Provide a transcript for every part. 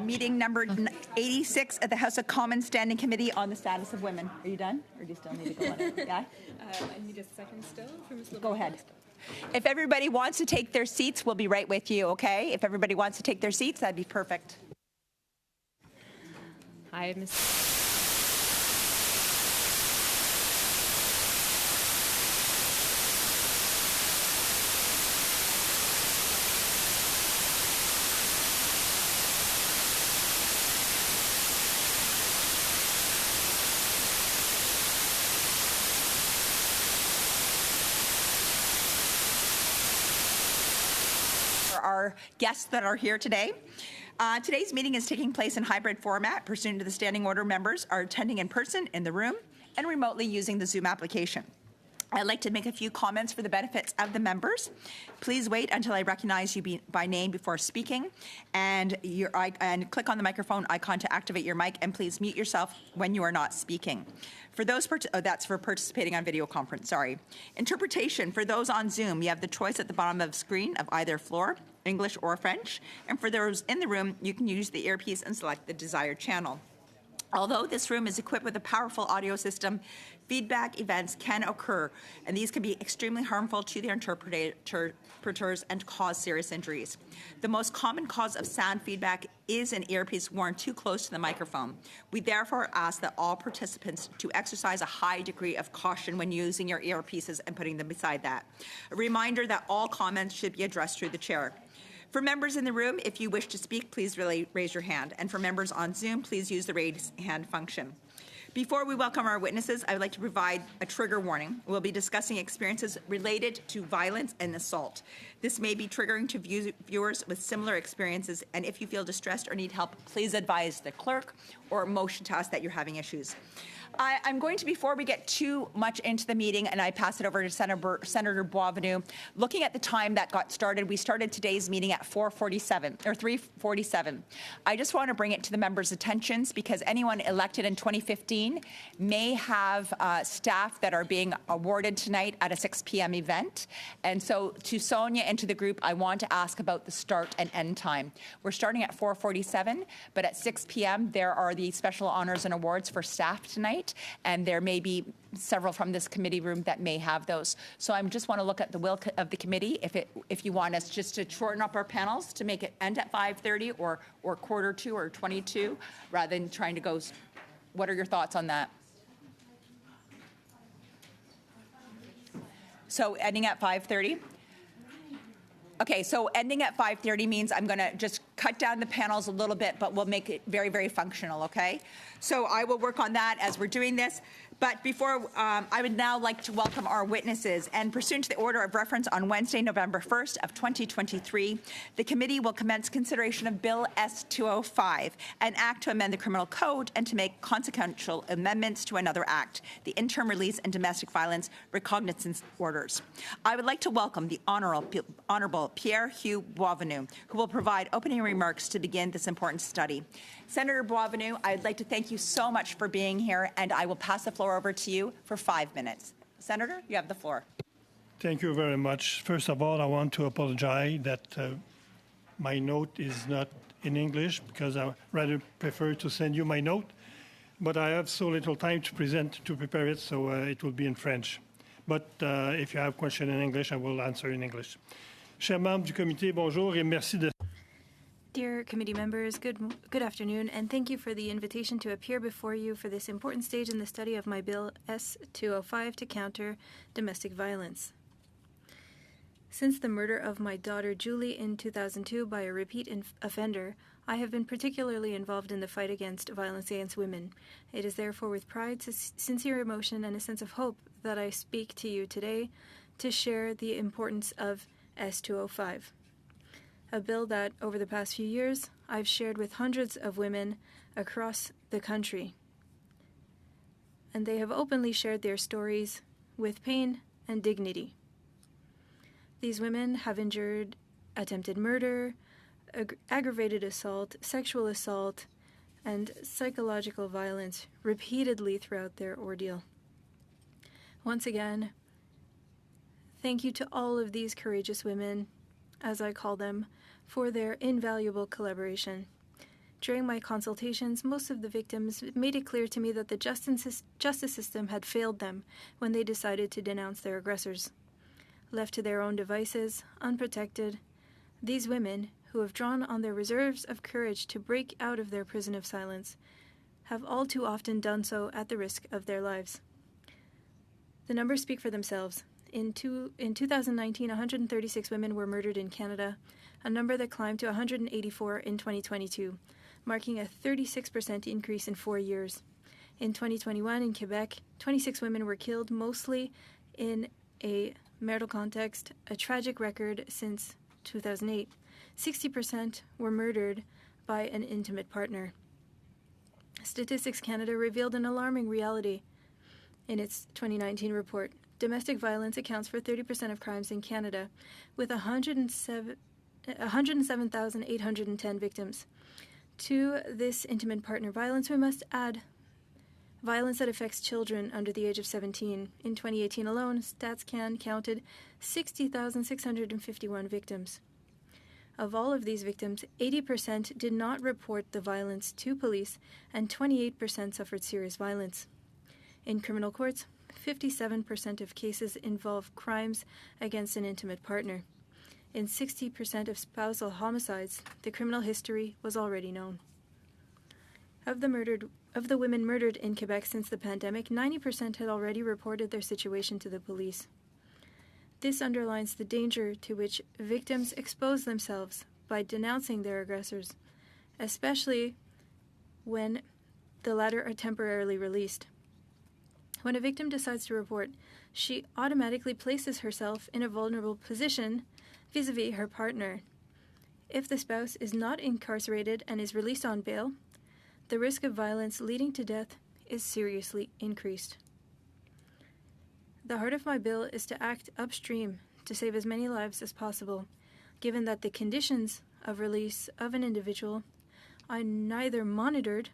Meeting number 86 at the House of Commons Standing Committee on the Status of Women. Are you done, or do you still need to go on it? Yeah? I need a second still for Ms. Go ahead. If everybody wants to take their seats, we'll be right with you, okay? If everybody wants to take their seats, that'd be perfect. Hi, Ms. Our guests that are here today. Today's meeting is taking place in hybrid format pursuant to the standing order. Members are attending in person in the room and remotely using the Zoom application. I'd like to make a few comments for the benefits of the members. Please wait until I recognize you by name before speaking, and click on the microphone icon to activate your mic, and please mute yourself when you are not speaking. For those, that's for participating on video conference, sorry. Interpretation, for those on Zoom, you have the choice at the bottom of the screen of either floor, English or French, and for those in the room, you can use the earpiece and select the desired channel. Although this room is equipped with a powerful audio system, feedback events can occur, and these can be extremely harmful to the interpreters and cause serious injuries. The most common cause of sound feedback is an earpiece worn too close to the microphone. We therefore ask that all participants to exercise a high degree of caution when using your earpieces and putting them beside that. A reminder that all comments should be addressed through the chair. For members in the room, if you wish to speak, please raise your hand. And for members on Zoom, please use the raise hand function. Before we welcome our witnesses, I would like to provide a trigger warning. We'll be discussing experiences related to violence and assault. This may be triggering to viewers with similar experiences, and if you feel distressed or need help, please advise the clerk or motion to us that you're having issues. I'm going to, before we get too much into the meeting, and I pass it over to Senator Boisvenu, looking at the time that got started, we started today's meeting at 3:47. I just want to bring it to the members' attentions because anyone elected in 2015 may have staff that are being awarded tonight at a 6 p.m. event. And so to Sonia and to the group, I want to ask about the start and end time. We're starting at 4:47, but at 6 p.m. there are the special honors and awards for staff tonight. And there may be several from this committee room that may have those. So I just want to look at the will of the committee. If you want us just to shorten up our panels to make it end at 5:30 or 1:45 or 22, rather than trying to go. What are your thoughts on that? So ending at 5:30. Okay, so ending at 5:30 means I'm going to just cut down the panels a little bit, but we'll make it very, very functional, okay? So I will work on that as we're doing this. But before, I would now like to welcome our witnesses. And pursuant to the order of reference on Wednesday, November 1st of 2023, the committee will commence consideration of Bill S-205, an act to amend the Criminal Code and to make consequential amendments to another act, the Interim Release and Domestic Violence Recognizance Orders. I would like to welcome the Honourable Pierre-Hugh Boisvenu, who will provide opening remarks to begin this important study. Senator Boisvenu, I'd like to thank you so much for being here, and I will pass the floor over to you for 5 minutes. Senator, you have the floor. Thank you very much. First of all, I want to apologize that my note is not in English because I rather prefer to send you my note, but I have so little time to prepare it, so it will be in French. But if you have questions in English, I will answer in English. Chers membres du comité, bonjour et merci de... Dear committee members, good afternoon, and thank you for the invitation to appear before you for this important stage in the study of my Bill S-205 to counter domestic violence. Since the murder of my daughter Julie in 2002 by a repeat offender, I have been particularly involved in the fight against violence against women. It is therefore with pride, sincere emotion, and a sense of hope that I speak to you today to share the importance of S-205. A bill that, over the past few years, I've shared with hundreds of women across the country. And they have openly shared their stories with pain and dignity. These women have endured attempted murder, aggravated assault, sexual assault, and psychological violence repeatedly throughout their ordeal. Once again, thank you to all of these courageous women, as I call them, for their invaluable collaboration. During my consultations, most of the victims made it clear to me that the justice system had failed them when they decided to denounce their aggressors. Left to their own devices, unprotected, these women, who have drawn on their reserves of courage to break out of their prison of silence, have all too often done so at the risk of their lives. The numbers speak for themselves. In 2019, 136 women were murdered in Canada, a number that climbed to 184 in 2022, marking a 36% increase in 4 years. In 2021, in Quebec, 26 women were killed, mostly in a marital context, a tragic record since 2008. 60% were murdered by an intimate partner. Statistics Canada revealed an alarming reality in its 2019 report. Domestic violence accounts for 30% of crimes in Canada, with 107,810 victims. To this intimate partner violence, we must add violence that affects children under the age of 17. In 2018 alone, StatsCan counted 60,651 victims. Of all of these victims, 80% did not report the violence to police, and 28% suffered serious violence. In criminal courts, 57% of cases involve crimes against an intimate partner. In 60% of spousal homicides, the criminal history was already known. Of the women murdered in Quebec since the pandemic, 90% had already reported their situation to the police. This underlines the danger to which victims expose themselves by denouncing their aggressors, especially when the latter are temporarily released. When a victim decides to report, she automatically places herself in a vulnerable position vis-à-vis her partner. If the spouse is not incarcerated and is released on bail, the risk of violence leading to death is seriously increased. The heart of my bill is to act upstream to save as many lives as possible, given that the conditions of release of an individual are neither monitored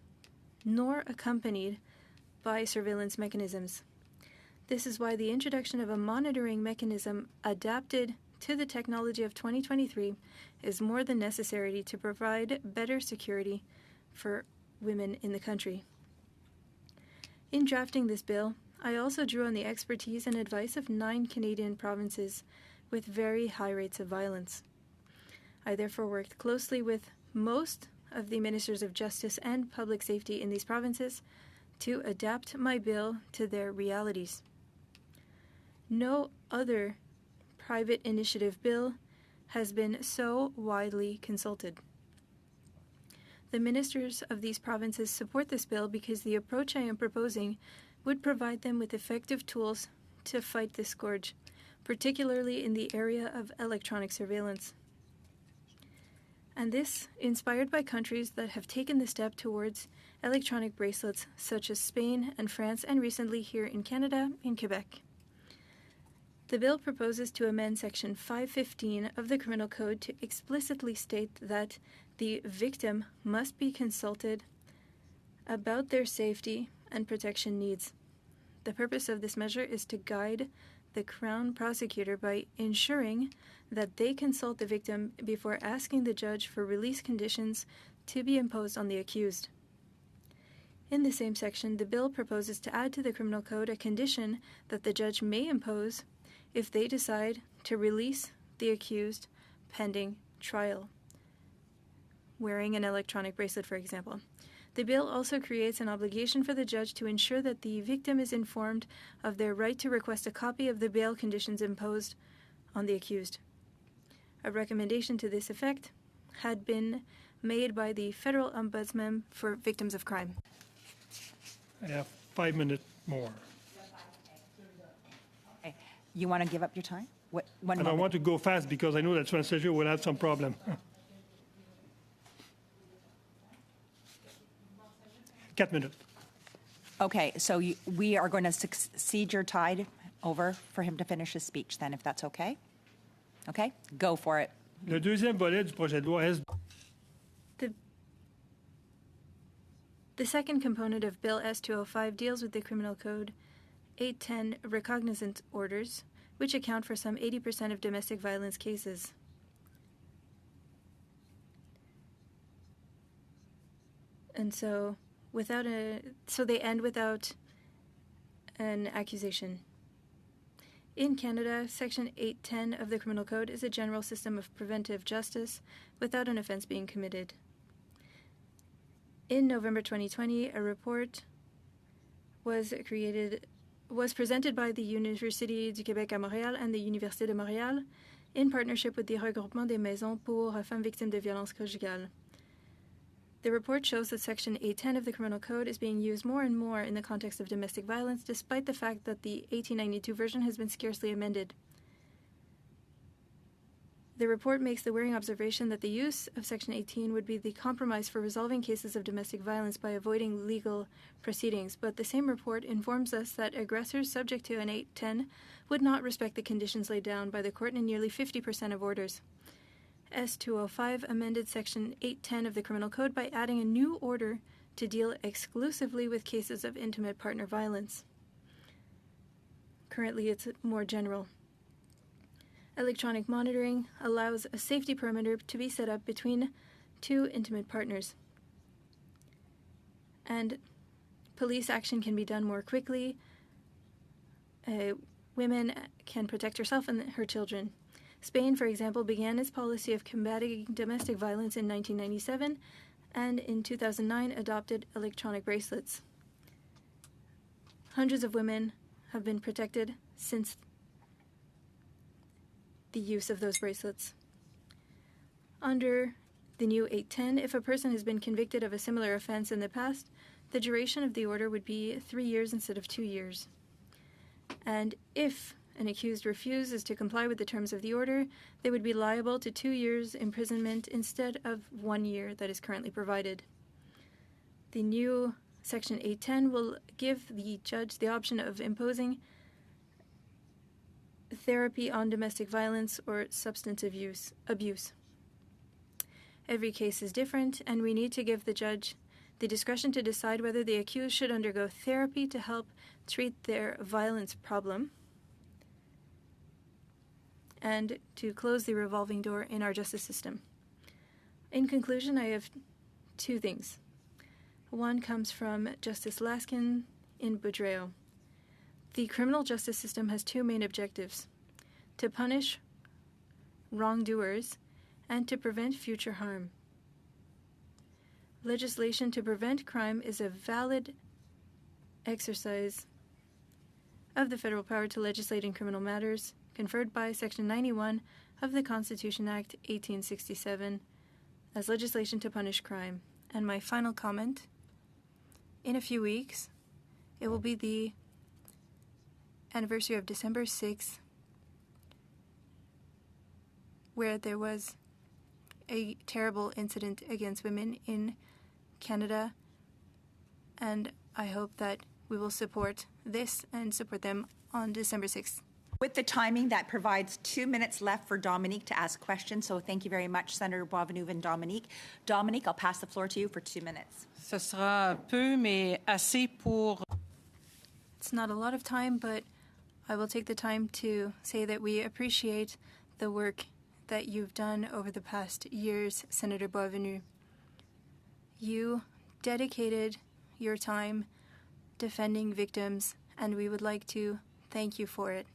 nor accompanied by surveillance mechanisms. This is why the introduction of a monitoring mechanism adapted to the technology of 2023 is more than necessary to provide better security for women in the country. In drafting this bill, I also drew on the expertise and advice of 9 Canadian provinces with very high rates of violence. I therefore worked closely with most of the ministers of justice and public safety in these provinces to adapt my bill to their realities. No other private initiative bill has been so widely consulted. The ministers of these provinces support this bill because the approach I am proposing would provide them with effective tools to fight this scourge, particularly in the area of electronic surveillance. And this, inspired by countries that have taken the step towards electronic bracelets, such as Spain and France, and recently here in Canada, in Quebec. The bill proposes to amend Section 515 of the Criminal Code to explicitly state that the victim must be consulted about their safety and protection needs. The purpose of this measure is to guide the Crown Prosecutor by ensuring that they consult the victim before asking the judge for release conditions to be imposed on the accused. In the same section, the bill proposes to add to the Criminal Code a condition that the judge may impose if they decide to release the accused pending trial, wearing an electronic bracelet, for example. The bill also creates an obligation for the judge to ensure that the victim is informed of their right to request a copy of the bail conditions imposed on the accused. A recommendation to this effect had been made by the Federal Ombudsman for Victims of Crime. I have 5 minutes more. Okay. You want to give up your time? One And I moment. want to go fast because I know that translator will have some problem. 4 minutes. Okay, so we are going to cede your tide over for him to finish his speech then, if that's okay? Okay, go for it. Le deuxième volet du projet de loi S. The second component of Bill S-205 deals with the Criminal Code 810 recognizance orders, which account for some 80% of domestic violence cases. And so they end without an accusation. In Canada, Section 810 of the Criminal Code is a general system of preventive justice without an offense being committed. In November 2020, a report was presented by the Université du Québec à Montréal and the Université de Montréal in partnership with the Regroupement des Maisons pour Femmes Victimes de Violences Conjugales. The report shows that Section 810 of the Criminal Code is being used more and more in the context of domestic violence, despite the fact that the 1892 version has been scarcely amended. The report makes the worrying observation that the use of Section 18 would be the compromise for resolving cases of domestic violence by avoiding legal proceedings, but the same report informs us that aggressors subject to an 810 would not respect the conditions laid down by the court in nearly 50% of orders. S-205 amended Section 810 of the Criminal Code by adding a new order to deal exclusively with cases of intimate partner violence. Currently, it's more general. Electronic monitoring allows a safety perimeter to be set up between two intimate partners. And police action can be done more quickly. Women can protect herself and her children. Spain, for example, began its policy of combating domestic violence in 1997 and in 2009 adopted electronic bracelets. Hundreds of women have been protected since the use of those bracelets. Under the new 810, if a person has been convicted of a similar offense in the past, the duration of the order would be 3 years instead of 2 years. And if an accused refuses to comply with the terms of the order, they would be liable to 2 years imprisonment instead of 1 year that is currently provided. The new Section 810 will give the judge the option of imposing therapy on domestic violence or substance abuse. Every case is different, and we need to give the judge the discretion to decide whether the accused should undergo therapy to help treat their violence problem and to close the revolving door in our justice system. In conclusion, I have 2 things. One comes from Justice Laskin in Boudreau. The criminal justice system has 2 main objectives: to punish wrongdoers and to prevent future harm. Legislation to prevent crime is a valid exercise of the federal power to legislate in criminal matters conferred by Section 91 of the Constitution Act 1867 as legislation to punish crime. And my final comment, in a few weeks, it will be the anniversary of December 6th, where there was a terrible incident against women in Canada, and I hope that we will support this and support them on December 6th. With the timing, that provides 2 minutes left for Dominique to ask questions, so thank you very much, Senator Boisvenu and Dominique. Dominique, I'll pass the floor to you for 2 minutes. Ce sera peu, mais assez pour... It's not a lot of time, but I will take the time to say that we appreciate the work that you've done over the past years, Senator Boisvenu. You dedicated your time defending victims, and we would like to thank you for it.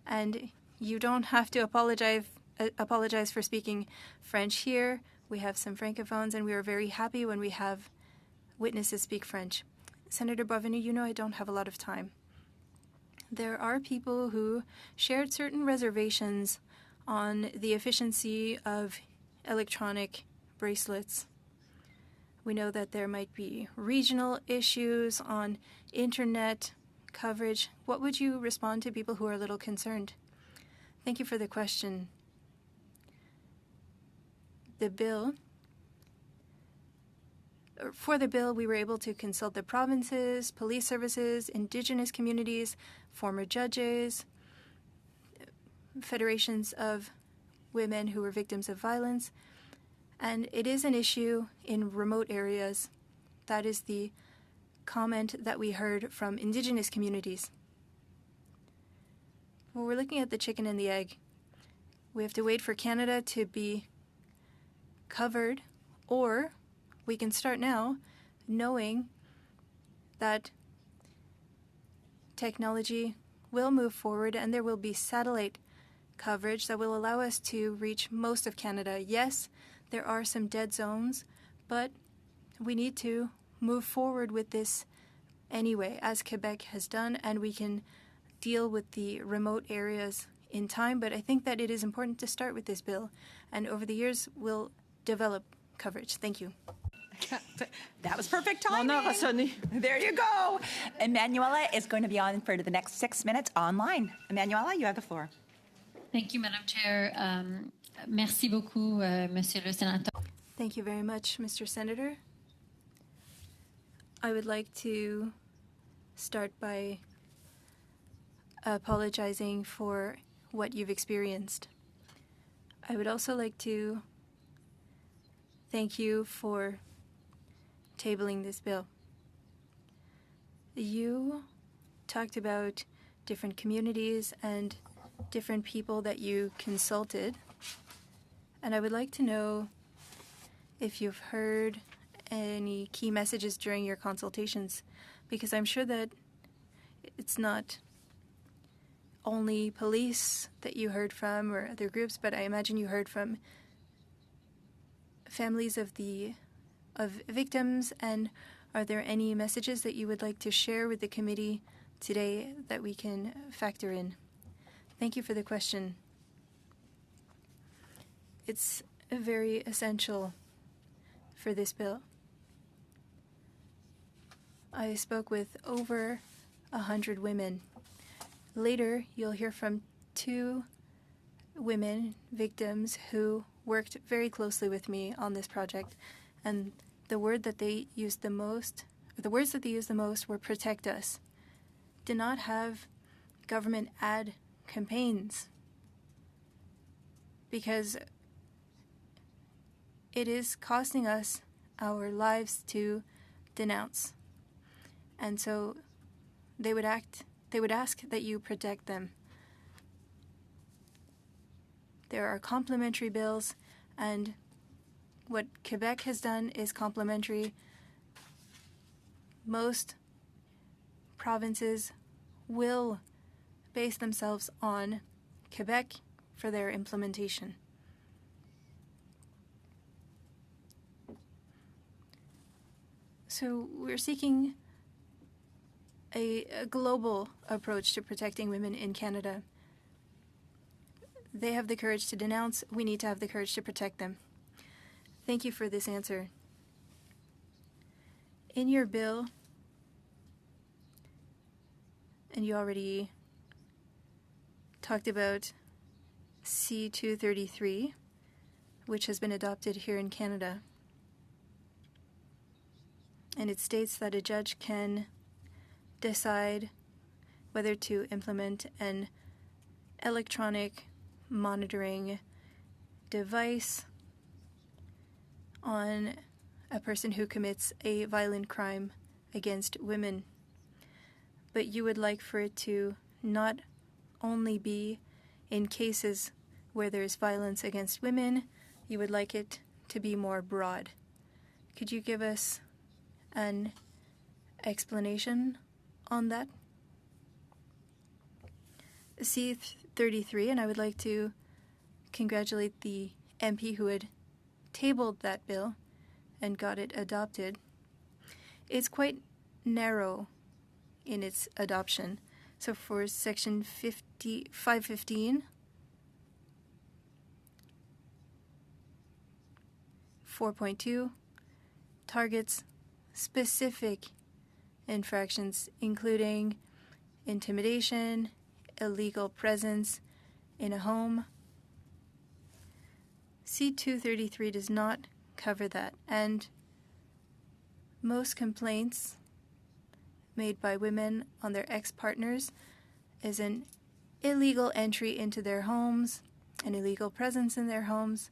And you don't have to apologize for speaking French here. We have some francophones, and we are very happy when we have witnesses speak French. Senator Boisvenu, you know I don't have a lot of time. There are people who shared certain reservations on the efficiency of electronic bracelets. We know that there might be regional issues on internet coverage. What would you respond to people who are a little concerned? Thank you for the question. For the bill, we were able to consult the provinces, police services, Indigenous communities, former judges, federations of women who were victims of violence, and it is an issue in remote areas. That is the comment that we heard from Indigenous communities. Well, we're looking at the chicken and the egg. We have to wait for Canada to be covered, or we can start now knowing that technology will move forward and there will be satellite coverage that will allow us to reach most of Canada. Yes, there are some dead zones, but we need to move forward with this anyway, as Quebec has done, and we can deal with the remote areas in time. But I think that it is important to start with this bill, and over the years we'll develop coverage. Thank you. That was perfect Mon timing. heure a sonné. There you go. Emanuela is going to be on for the next 6 minutes online. Emanuela, you have the floor. Thank you, Madam Chair. Merci beaucoup, Monsieur le Sénateur. Thank you very much, Mr. Senator. I would like to start by apologizing for what you've experienced. I would also like to thank you for tabling this bill. You talked about different communities and different people that you consulted, and I would like to know if you've heard any key messages during your consultations, because I'm sure that it's not only police that you heard from or other groups, but I imagine you heard from families of victims. And are there any messages that you would like to share with the committee today that we can factor in? Thank you for the question. It's very essential for this bill. I spoke with over 100 women. Later, you'll hear from 2 women, victims, who worked very closely with me on this project. And the words that they used the most were protect us. Did not have government ad campaigns, because it is costing us our lives to denounce. And so they would ask that you protect them. There are complementary bills, and what Quebec has done is complementary. Most provinces will base themselves on Quebec for their implementation. So we're seeking a global approach to protecting women in Canada. They have the courage to denounce. We need to have the courage to protect them. Thank you for this answer. In your bill, and you already talked about C-233, which has been adopted here in Canada. And it states that a judge can decide whether to implement an electronic monitoring device on a person who commits a violent crime against women. But you would like for it to not only be in cases where there's violence against women, you would like it to be more broad. Could you give us an explanation on that? C-33, and I would like to congratulate the MP who had tabled that bill and got it adopted. It's quite narrow in its adoption. So for section 515, 4.2 targets specific infractions, including intimidation, illegal presence in a home. C-233 does not cover that, and most complaints made by women on their ex-partners is an illegal entry into their homes, an illegal presence in their homes,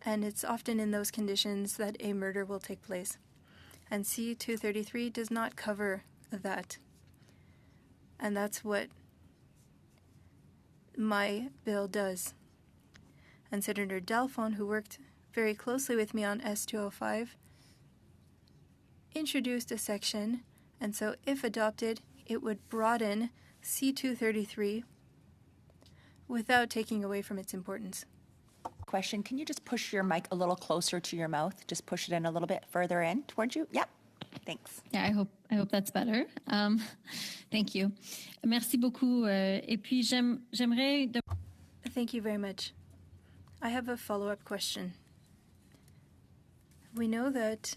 and it's often in those conditions that a murder will take place. And C-233 does not cover that. And that's what my bill does. And Senator Dalphon, who worked very closely with me on S205, introduced a section, and so if adopted, it would broaden C233 without taking away from its importance. Question, can you just push your mic a little closer to your mouth? Just push it in a little bit further in towards you. Yep. Thanks. Yeah, I hope that's better. Thank you. Merci beaucoup. Et puis j'aimerais. Thank you very much. I have a follow-up question. We know that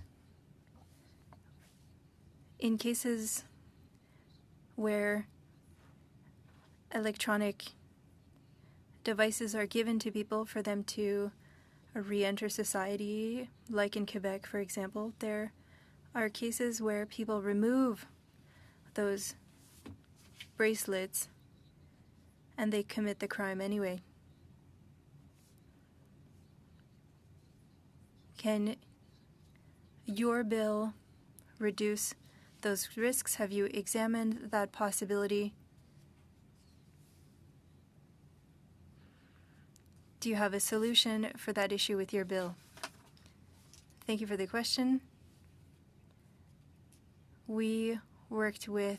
in cases where electronic devices are given to people for them to re-enter society, like in Quebec, for example, there are cases where people remove those bracelets and they commit the crime anyway. Can your bill reduce those risks? Have you examined that possibility? Do you have a solution for that issue with your bill? Thank you for the question. We worked with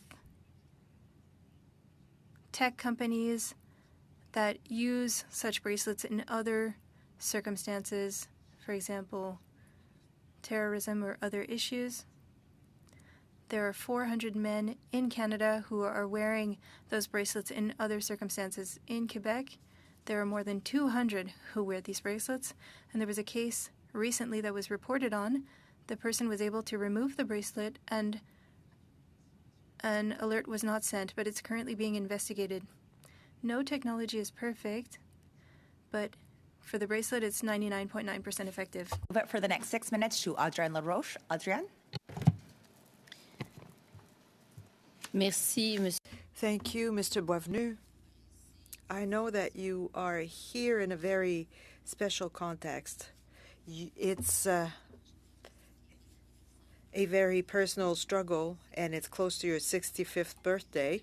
tech companies that use such bracelets in other circumstances, for example, terrorism or other issues. There are 400 men in Canada who are wearing those bracelets in other circumstances. In Quebec, there are more than 200 who wear these bracelets, and there was a case recently that was reported on. The person was able to remove the bracelet and an alert was not sent, but it's currently being investigated. No technology is perfect, but for the bracelet, it's 99.9% effective. Move it for the next 6 minutes to Adrienne LaRoche. Adrienne? Merci, Monsieur. Thank you, Mr. Boisvenu. I know that you are here in a very special context. It's a very personal struggle, and it's close to your 65th birthday.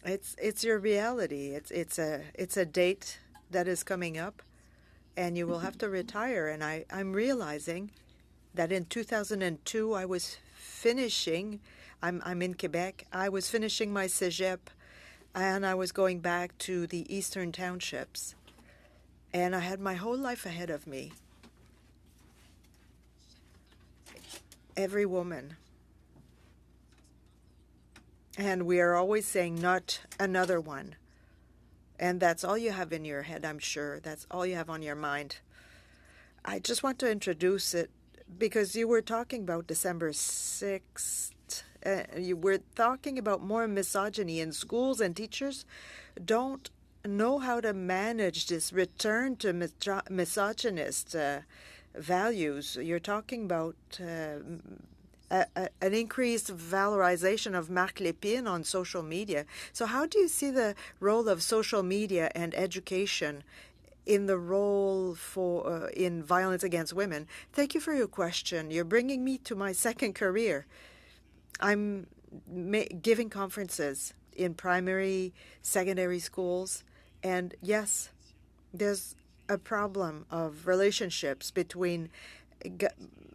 It's your reality. It's a date that is coming up, and you will have to retire. And I'm realizing that in 2002 I was finishing. I'm in Quebec. I was finishing my cégep, and I was going back to the eastern townships, and I had my whole life ahead of me. Every woman. And we are always saying, not another one. And that's all you have in your head, I'm sure. That's all you have on your mind. I just want to introduce it because you were talking about December 6th. You were talking about more misogyny in schools, and teachers don't know how to manage this return to misogynist values. You're talking about an increased valorization of Marc Lépine on social media. So how do you see the role of social media and education in the role for in violence against women? Thank you for your question. You're bringing me to my second career. I'm giving conferences in primary, secondary schools, and yes, there's a problem of relationships between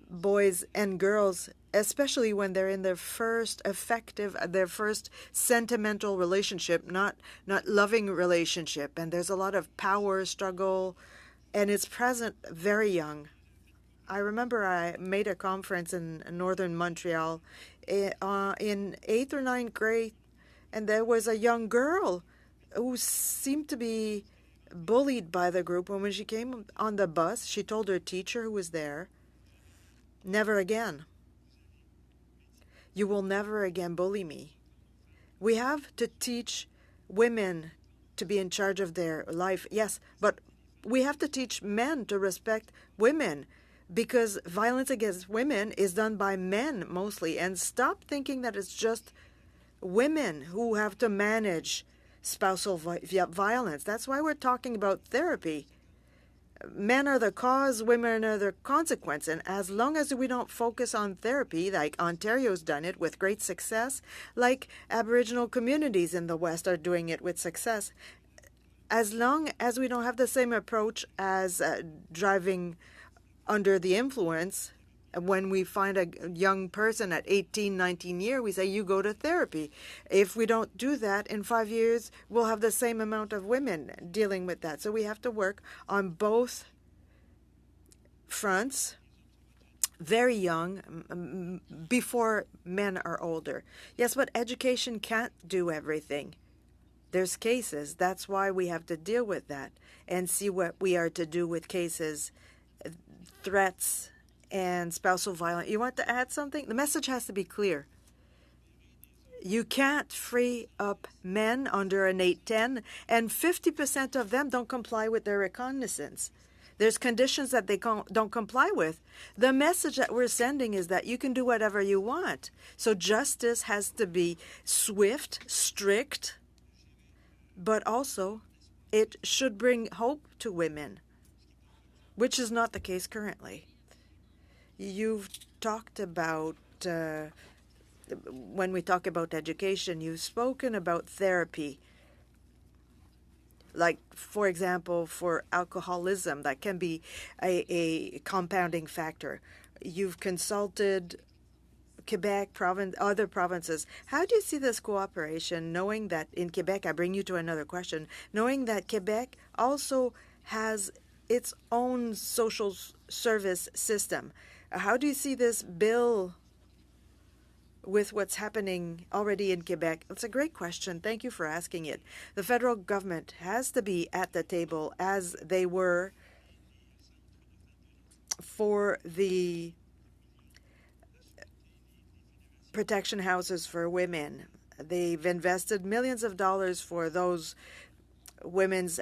boys and girls, especially when they're in their first their first sentimental relationship, not loving relationship. And there's a lot of power struggle, and it's present very young. I remember I made a conference in northern Montreal in 8th or 9th grade, and there was a young girl who seemed to be bullied by the group. And when she came on the bus, she told her teacher who was there, "Never again. You will never again bully me." We have to teach women to be in charge of their life, yes, but we have to teach men to respect women, because violence against women is done by men mostly. And stop thinking that it's just women who have to manage spousal violence. That's why we're talking about therapy. Men are the cause, women are the consequence. And as long as we don't focus on therapy, like Ontario's done it with great success, like Aboriginal communities in the West are doing it with success, as long as we don't have the same approach as driving under the influence, when we find a young person at 18, 19 years, we say, you go to therapy. If we don't do that, in 5 years, we'll have the same amount of women dealing with that. So we have to work on both fronts, very young, before men are older. Yes, but education can't do everything. There's cases. That's why we have to deal with that and see what we are to do with cases, threats, and spousal violence. You want to add something? The message has to be clear. You can't free up men under an 810, and 50% of them don't comply with their reconnaissance. There's conditions that they don't comply with. The message that we're sending is that you can do whatever you want. So justice has to be swift, strict, but also it should bring hope to women, which is not the case currently. You've talked about, when we talk about education, you've spoken about therapy. Like, for example, for alcoholism, that can be a compounding factor. You've consulted Quebec, other provinces. How do you see this cooperation, knowing that in Quebec, I bring you to another question, knowing that Quebec also has its own social service system? How do you see this bill with what's happening already in Quebec? It's a great question. Thank you for asking it. The federal government has to be at the table, as they were for the protection houses for women. They've invested millions of dollars for those women's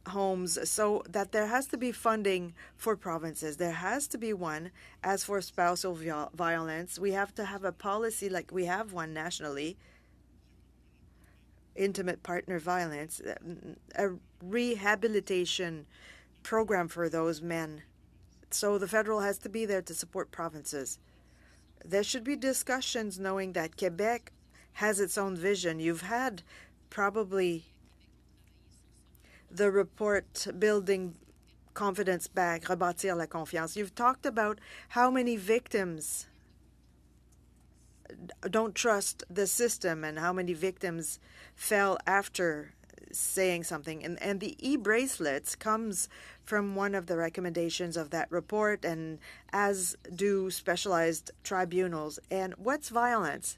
homes, so that there has to be funding for provinces. There has to be one. As for spousal violence, we have to have a policy like we have one nationally, intimate partner violence, a rehabilitation program for those men. So the federal has to be there to support provinces. There should be discussions knowing that Quebec has its own vision. You've had probably the report Building Confidence Back, Rebâtir la Confiance. You've talked about how many victims don't trust the system and how many victims fell after saying something. And the e-bracelets comes from one of the recommendations of that report, and as do specialized tribunals. And what's violence?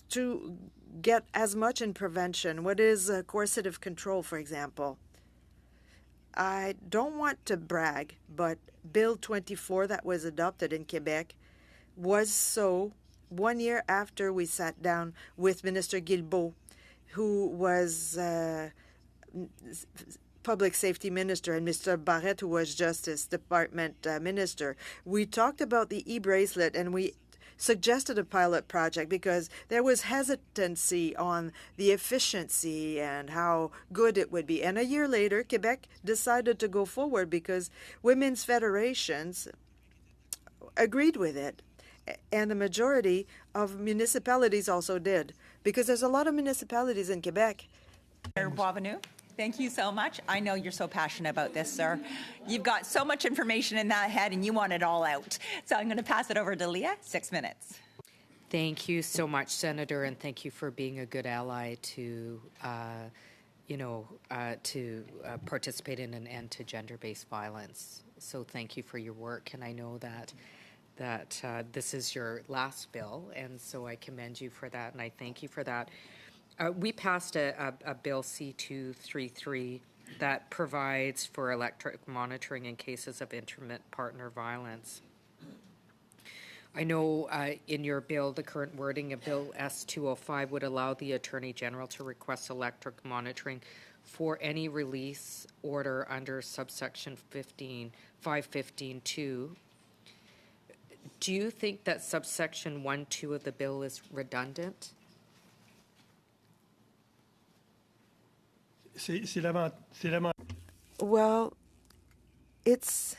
To get as much in prevention. What is coercive control, for example? I don't want to brag, but Bill 24 that was adopted in Quebec was so 1 year after we sat down with Minister Guilbeault, who was Public Safety Minister, and Mr. Barrette, who was Justice Department Minister. We talked about the e-bracelet, and we suggested a pilot project because there was hesitancy on the efficiency and how good it would be. And a year later, Quebec decided to go forward because women's federations agreed with it. And the majority of municipalities also did, because there's a lot of municipalities in Quebec. Mayor Boisvenu, thank you so much. I know you're so passionate about this, sir. You've got so much information in that head, and you want it all out. So I'm going to pass it over to Leah, 6 minutes. Thank you so much, Senator, and thank you for being a good ally to, participate in an end to gender-based violence. So thank you for your work, and I know that this is your last bill, and so I commend you for that, and I thank you for that. We passed a Bill C-233 that provides for electronic monitoring in cases of intimate partner violence. I know in your bill, the current wording of Bill S-205 would allow the Attorney General to request electronic monitoring for any release order under subsection 515(2). Do you think that subsection 1(2) of the bill is redundant? Well, it's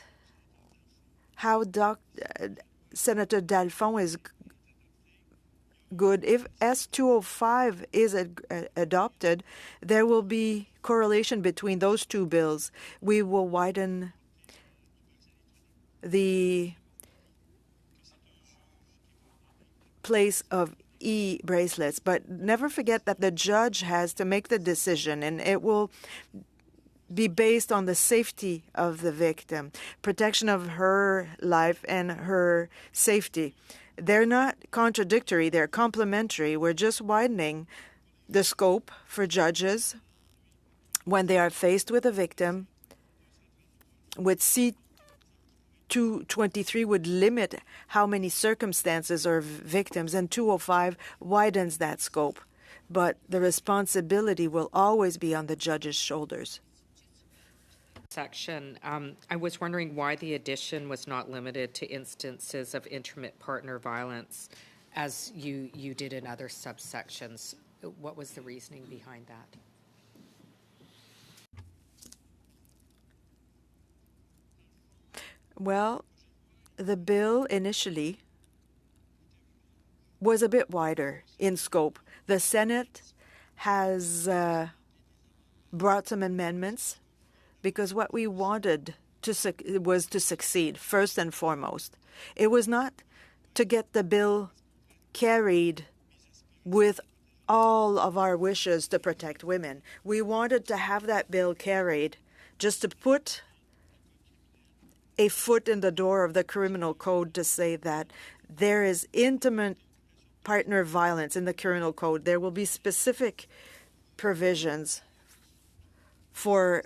how Senator Dalphon is good. If S205 is adopted, there will be correlation between those two bills. We will widen the place of e-bracelets, but never forget that the judge has to make the decision, and it will be based on the safety of the victim, protection of her life and her safety. They're not contradictory, they're complementary. We're just widening the scope for judges when they are faced with a victim. With C223 would limit how many circumstances or victims, and 205 widens that scope. But the responsibility will always be on the judge's shoulders. Section. I was wondering why the addition was not limited to instances of intimate partner violence, as you did in other subsections. What was the reasoning behind that? Well, the bill initially was a bit wider in scope. The Senate has brought some amendments because what we wanted was to succeed, first and foremost. It was not to get the bill carried with all of our wishes to protect women. We wanted to have that bill carried just to put a foot in the door of the criminal code to say that there is intimate partner violence in the criminal code. There will be specific provisions for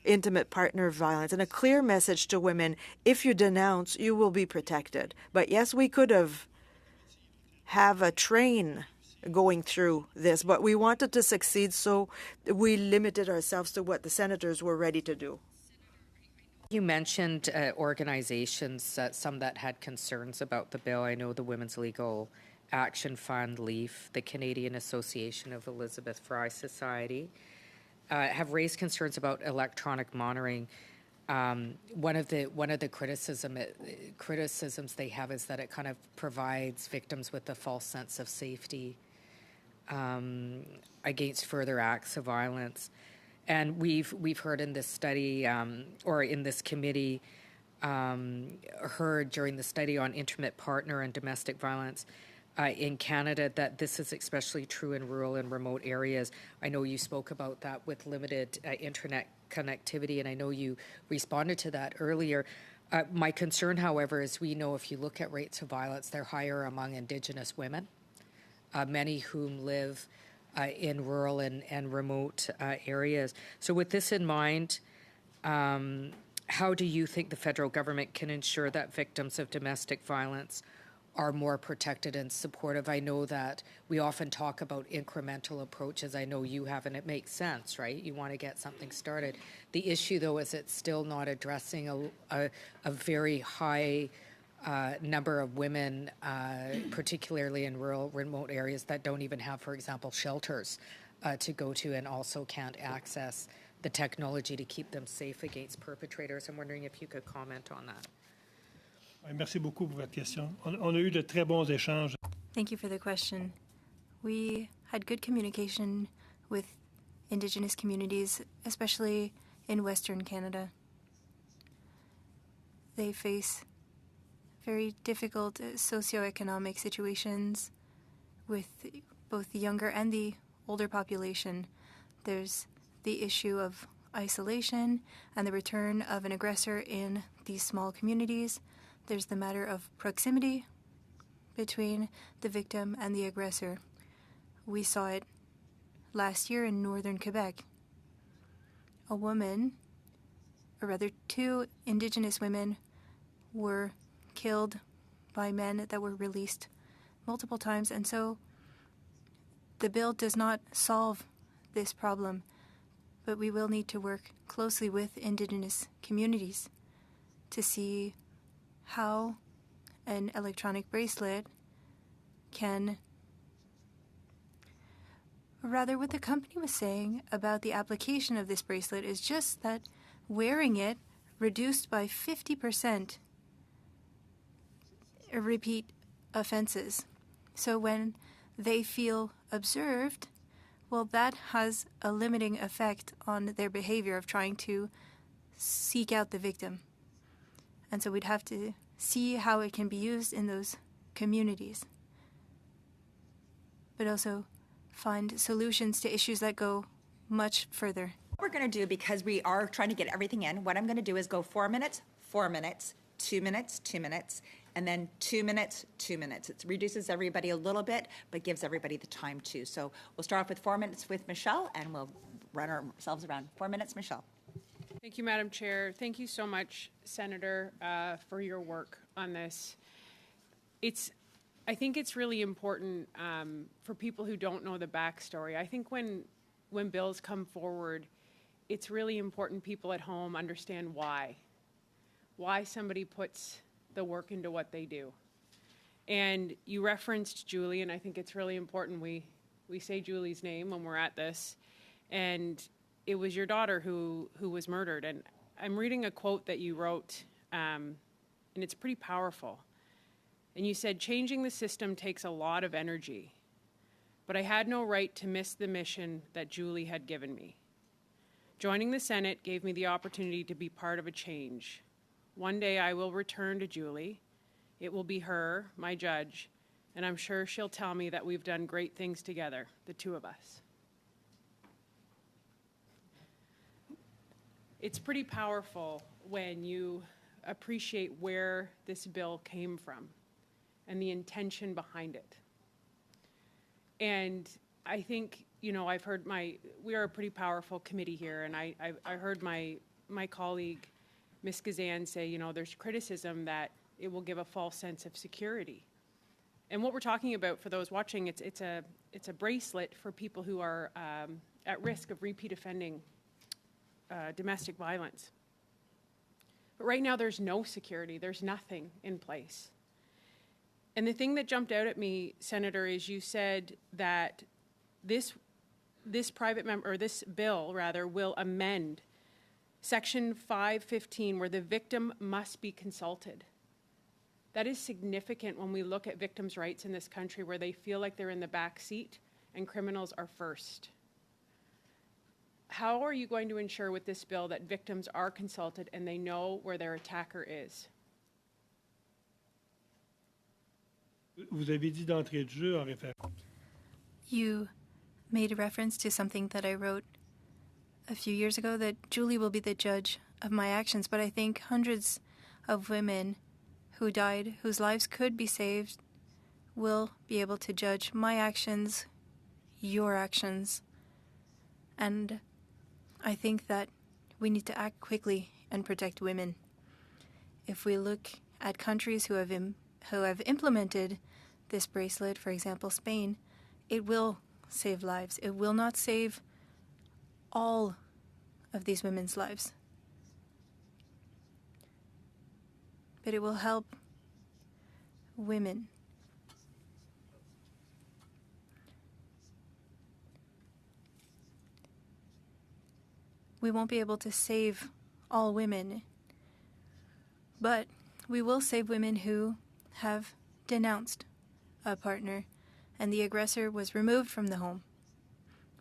intimate partner violence and a clear message to women: if you denounce, you will be protected. But yes, we could have a train going through this, but we wanted to succeed, so we limited ourselves to what the senators were ready to do. You mentioned organizations, some that had concerns about the bill. I know the Women's Legal Action Fund, LEAF, the Canadian Association of Elizabeth Fry Society, have raised concerns about electronic monitoring. One of the criticisms they have is that it kind of provides victims with a false sense of safety against further acts of violence. And we've heard in this study, or in this committee, heard during the study on intimate partner and domestic violence in Canada that this is especially true in rural and remote areas. I know you spoke about that with limited internet connectivity, and I know you responded to that earlier. My concern, however, is we know if you look at rates of violence, they're higher among Indigenous women, many whom live in rural and remote areas. So with this in mind, how do you think the federal government can ensure that victims of domestic violence are more protected and supportive? I know that we often talk about incremental approaches. I know you have, and it makes sense, right? You want to get something started. The issue, though, is it's still not addressing a very high number of women, particularly in rural, remote areas, that don't even have, for example, shelters to go to, and also can't access the technology to keep them safe against perpetrators. I'm wondering if you could comment on that. Merci beaucoup pour votre question. On a eu de très bons échanges. Thank you for the question. We had good communication with Indigenous communities, especially in Western Canada. They face very difficult socioeconomic situations with both the younger and the older population. There's the issue of isolation and the return of an aggressor in these small communities. There's the matter of proximity between the victim and the aggressor. We saw it last year in northern Quebec. A woman, or rather 2 Indigenous women, were killed by men that were released multiple times. And so the bill does not solve this problem, but we will need to work closely with Indigenous communities to see how an electronic bracelet can, rather, what the company was saying about the application of this bracelet is just that wearing it reduced by 50% repeat offenses. So when they feel observed, well, that has a limiting effect on their behavior of trying to seek out the victim. And so we'd have to see how it can be used in those communities, but also find solutions to issues that go much further. What we're going to do, because we are trying to get everything in, what I'm going to do is go 4 minutes, 4 minutes, 2 minutes, 2 minutes, and then 2 minutes, 2 minutes. It reduces everybody a little bit, but gives everybody the time too. So we'll start off with 4 minutes with Michelle, and we'll run ourselves around. 4 minutes, Michelle. Thank you, Madam Chair. Thank you so much, Senator, for your work on this. I think it's really important for people who don't know the backstory. I think when bills come forward, it's really important people at home understand why somebody puts the work into what they do. And you referenced Julie, and I think it's really important we say Julie's name when we're at this. And it was your daughter who was murdered. And I'm reading a quote that you wrote, and it's pretty powerful. And you said, "Changing the system takes a lot of energy, but I had no right to miss the mission that Julie had given me. Joining the Senate gave me the opportunity to be part of a change. One day I will return to Julie. It will be her, my judge, and I'm sure she'll tell me that we've done great things together, the two of us." It's pretty powerful when you appreciate where this bill came from and the intention behind it. And I think, I've heard we are a pretty powerful committee here, and I heard my colleague, Ms. Gazan, say, there's criticism that it will give a false sense of security. And what we're talking about, for those watching, it's a bracelet for people who are at risk of repeat offending domestic violence. But right now there's no security, there's nothing in place. And the thing that jumped out at me, Senator, is you said that this bill will amend Section 515, where the victim must be consulted. That is significant when we look at victims' rights in this country, where they feel like they're in the back seat and criminals are first. How are you going to ensure with this bill that victims are consulted and they know where their attacker is? Vous avez dit d'entrée de jeu en référence. You made a reference to something that I wrote a few years ago, that Julie will be the judge of my actions, but I think hundreds of women who died, whose lives could be saved, will be able to judge my actions, your actions. And I think that we need to act quickly and protect women. If we look at countries who have implemented this bracelet, for example, Spain, it will save lives. It will not save all of these women's lives, but it will help women. We won't be able to save all women, but we will save women who have denounced a partner and the aggressor was removed from the home.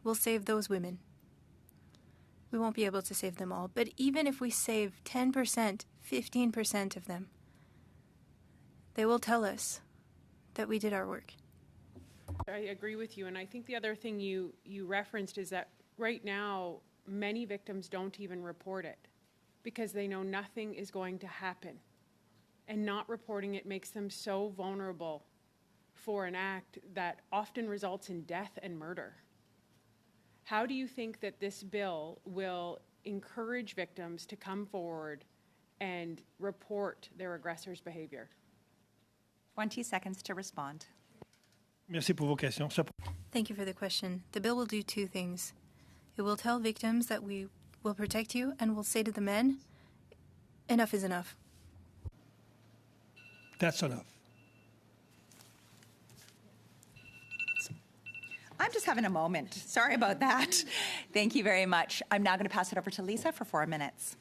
We'll save those women. We won't be able to save them all, but even if we save 10%, 15% of them, they will tell us that we did our work. I agree with you, and I think the other thing you referenced is that right now, many victims don't even report it because they know nothing is going to happen. And not reporting it makes them so vulnerable for an act that often results in death and murder. How do you think that this bill will encourage victims to come forward and report their aggressor's behavior? 20 seconds to respond. Merci pour vos questions. Thank you for the question. The bill will do two things. It will tell victims that we will protect you, and will say to the men, enough is enough. That's enough. I'm just having a moment. Sorry about that. Thank you very much. I'm now going to pass it over to Lisa for 4 minutes.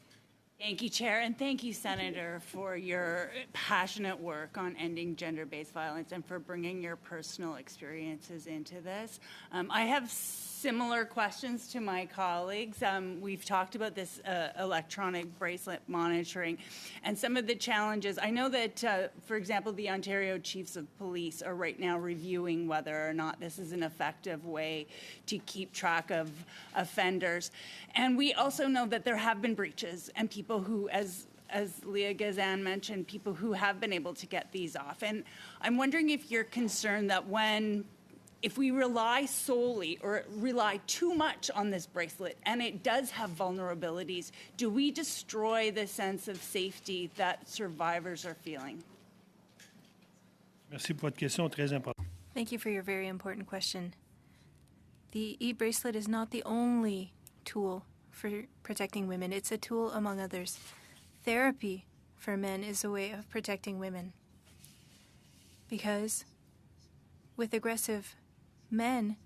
Thank you, Chair, and thank you, Senator, for your passionate work on ending gender-based violence and for bringing your personal experiences into this. I have similar questions to my colleagues. We've talked about this electronic bracelet monitoring and some of the challenges. I know that, for example, the Ontario Chiefs of Police are right now reviewing whether or not this is an effective way to keep track of offenders. And we also know that there have been breaches and people who, as Leah Gazan mentioned, people who have been able to get these off. And I'm wondering if you're concerned that if we rely solely or rely too much on this bracelet and it does have vulnerabilities, do we destroy the sense of safety that survivors are feeling? Merci pour votre question très importante. Thank you for your very important question. The e-bracelet is not the only tool for protecting women. It's a tool among others. Therapy for men is a way of protecting women. Because with aggressive men,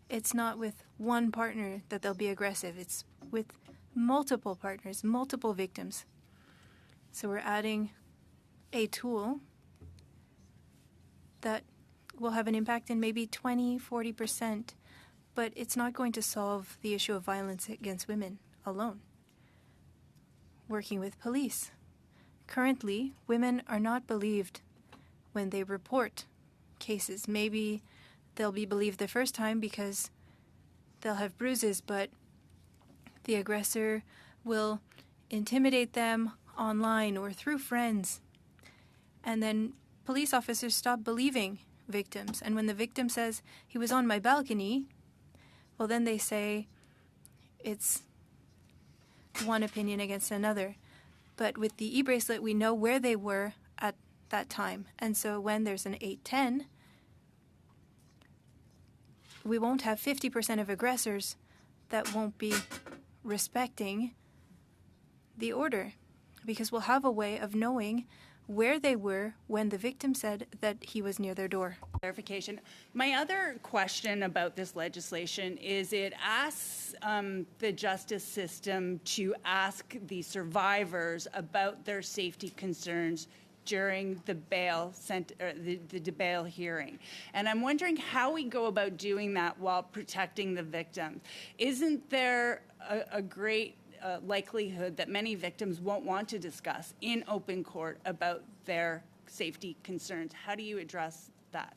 it's not with one partner that they'll be aggressive. It's with multiple partners, multiple victims. So we're adding a tool that will have an impact in maybe 20-40%, but it's not going to solve the issue of violence against women alone. Working with police. Currently, women are not believed when they report cases. Maybe they'll be believed the first time because they'll have bruises, but the aggressor will intimidate them online or through friends. And then police officers stop believing victims. And when the victim says, he was on my balcony, well, then they say it's one opinion against another. But with the e-bracelet, we know where they were at that time. And so when there's an 810, we won't have 50% of aggressors that won't be respecting the order, because we'll have a way of knowing where they were when the victim said that he was near their door. Clarification. My other question about this legislation is it asks the justice system to ask the survivors about their safety concerns during the bail the bail hearing. And I'm wondering how we go about doing that while protecting the victim. Isn't there a great likelihood that many victims won't want to discuss in open court about their safety concerns? How do you address that?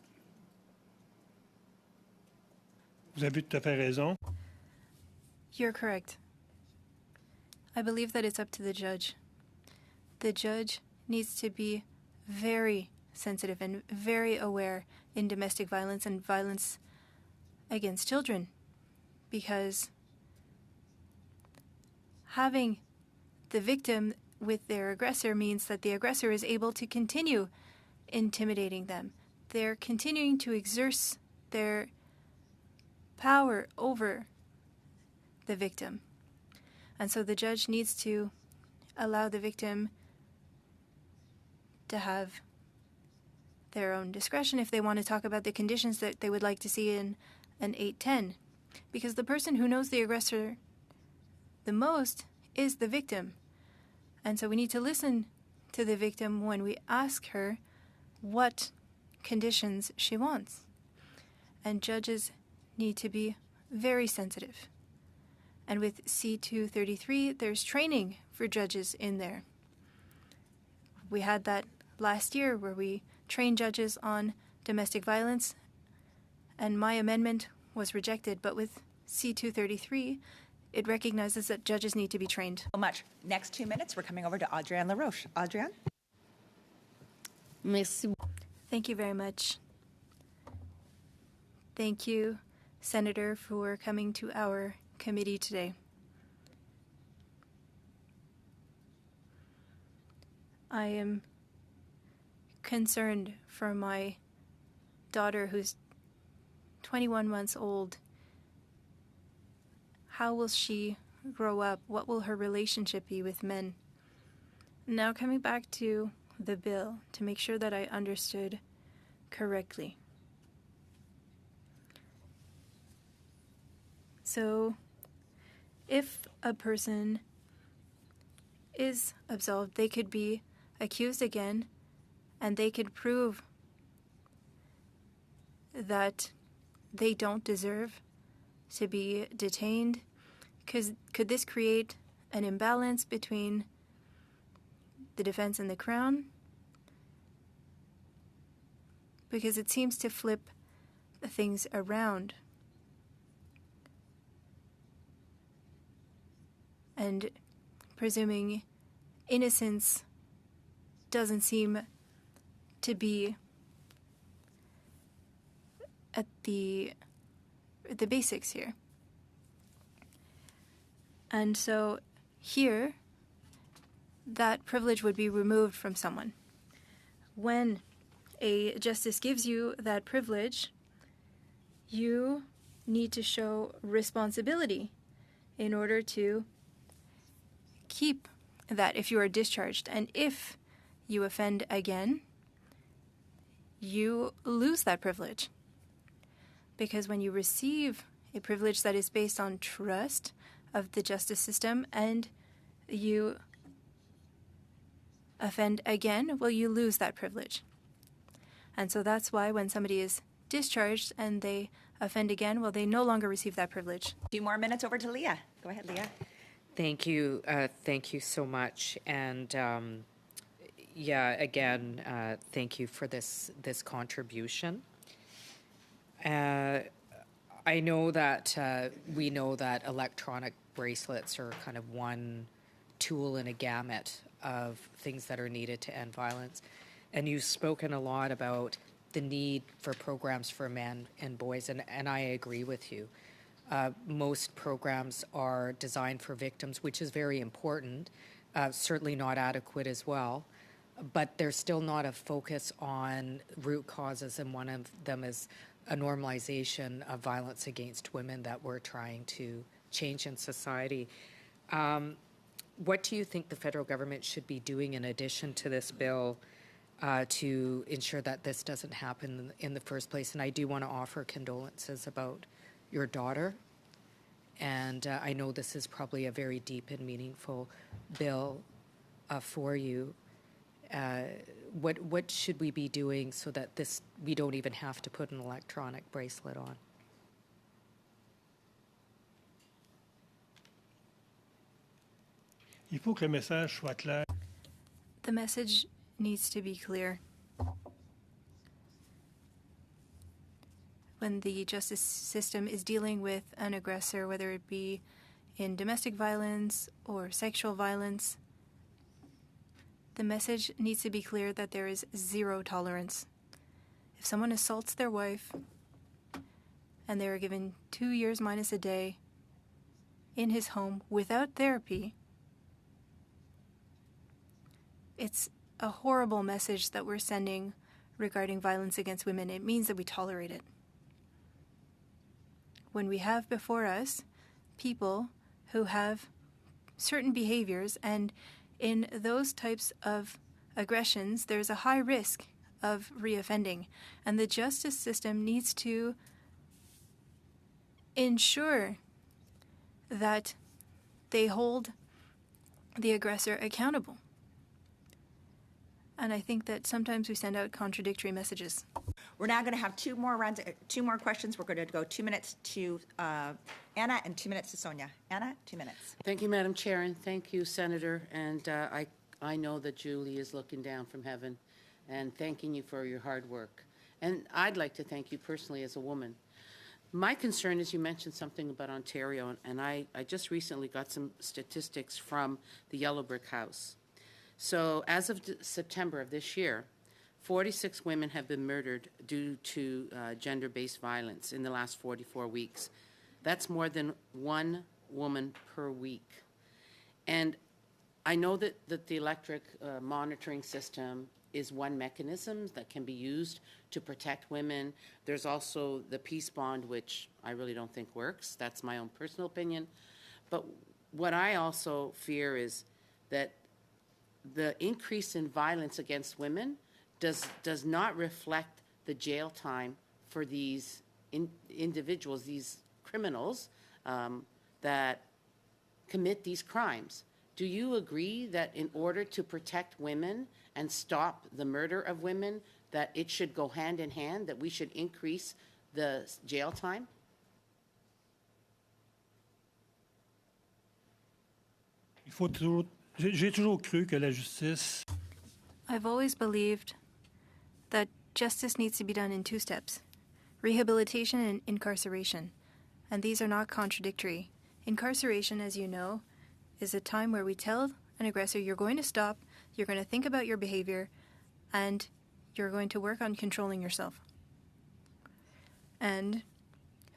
Vous avez tout à fait raison. You're correct. I believe that it's up to the judge. The judge needs to be very sensitive and very aware in domestic violence and violence against children, because having the victim with their aggressor means that the aggressor is able to continue intimidating them. They're continuing to exert their power over the victim. And so the judge needs to allow the victim to have their own discretion if they want to talk about the conditions that they would like to see in an 810. Because the person who knows the aggressor the most is the victim. And so we need to listen to the victim when we ask her what conditions she wants. And judges need to be very sensitive. And with C-233, there's training for judges in there. We had that last year where we trained judges on domestic violence, and my amendment was rejected. But with C-233, it recognizes that judges need to be trained. So much. Next 2 minutes, we're coming over to Adrienne LaRoche. Adrienne? Merci. Thank you very much. Thank you, Senator, for coming to our committee today. I am concerned for my daughter who's 21 months old. How will she grow up? What will her relationship be with men? Now coming back to the bill to make sure that I understood correctly. So, if a person is absolved, they could be accused again, and they could prove that they don't deserve to be detained. Could this create an imbalance between the defense and the Crown? Because it seems to flip things around. And presuming innocence doesn't seem to be at the basics here. And so here, that privilege would be removed from someone. When a justice gives you that privilege, you need to show responsibility in order to keep that if you are discharged. And if you offend again, you lose that privilege. Because when you receive a privilege that is based on trust of the justice system and you offend again, well, you lose that privilege. And so that's why when somebody is discharged and they offend again, well, they no longer receive that privilege. A few more minutes over to Leah. Go ahead, Leah. Thank you. Thank you so much. And again, thank you for this contribution. I know that we know that electronic bracelets are kind of one tool in a gamut of things that are needed to end violence. And you've spoken a lot about the need for programs for men and boys, and I agree with you. Most programs are designed for victims, which is very important, certainly not adequate as well. But there's still not a focus on root causes, and one of them is a normalization of violence against women that we're trying to change in society. What do you think the federal government should be doing in addition to this bill to ensure that this doesn't happen in the first place? And I do want to offer condolences about your daughter. And I know this is probably a very deep and meaningful bill for you. What should we be doing so that we don't even have to put an electronic bracelet on? Il faut que le message soit clair. The message needs to be clear. When the justice system is dealing with an aggressor, whether it be in domestic violence or sexual violence, the message needs to be clear that there is zero tolerance. If someone assaults their wife and they are given 2 years minus a day in his home without therapy, it's a horrible message that we're sending regarding violence against women. It means that we tolerate it. When we have before us people who have certain behaviors, and in those types of aggressions, there's a high risk of reoffending. And the justice system needs to ensure that they hold the aggressor accountable. And I think that sometimes we send out contradictory messages. We're now going to have two more questions. We're going to go 2 minutes to Anna and 2 minutes to Sonia. Anna, 2 minutes. Thank you, Madam Chair, and thank you, Senator. And I know that Julie is looking down from heaven and thanking you for your hard work. And I'd like to thank you personally as a woman. My concern is you mentioned something about Ontario, and I just recently got some statistics from the Yellow Brick House. So as of September of this year, 46 women have been murdered due to gender-based violence in the last 44 weeks. That's more than one woman per week. And I know that the electric monitoring system is one mechanism that can be used to protect women. There's also the peace bond, which I really don't think works. That's my own personal opinion. But what I also fear is that the increase in violence against women does not reflect the jail time for these individuals, these criminals that commit these crimes. Do you agree that in order to protect women and stop the murder of women, that it should go hand in hand, that we should increase the jail time? J'ai toujours cru que la justice I've always believed that justice needs to be done in two steps: rehabilitation and incarceration. And these are not contradictory. Incarceration, as you know, is a time where we tell an aggressor, you're going to stop, you're going to think about your behavior, and you're going to work on controlling yourself. And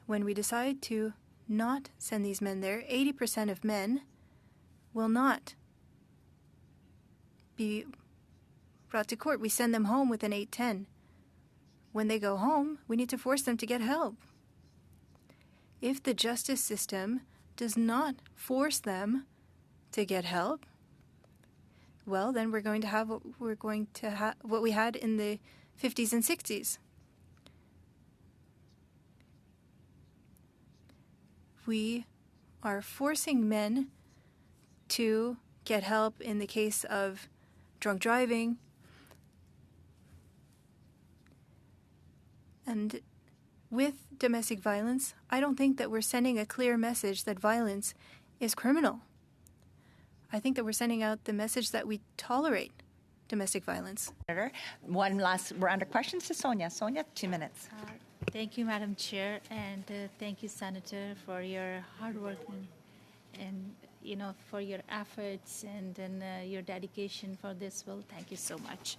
when we decide to not send these men there, 80% of men will not be brought to court. We send them home with an 810. When they go home, we need to force them to get help. If the justice system does not force them to get help, well, then we're going to have what we had in the 50s and 60s. We are forcing men to get help in the case of drunk driving. And with domestic violence, I don't think that we're sending a clear message that violence is criminal. I think that we're sending out the message that we tolerate domestic violence. Senator, one last round of questions to Sonia. Sonia, 2 minutes. Thank you, Madam Chair, and thank you, Senator, for your hard work and for your efforts and your dedication for this bill. Thank you so much.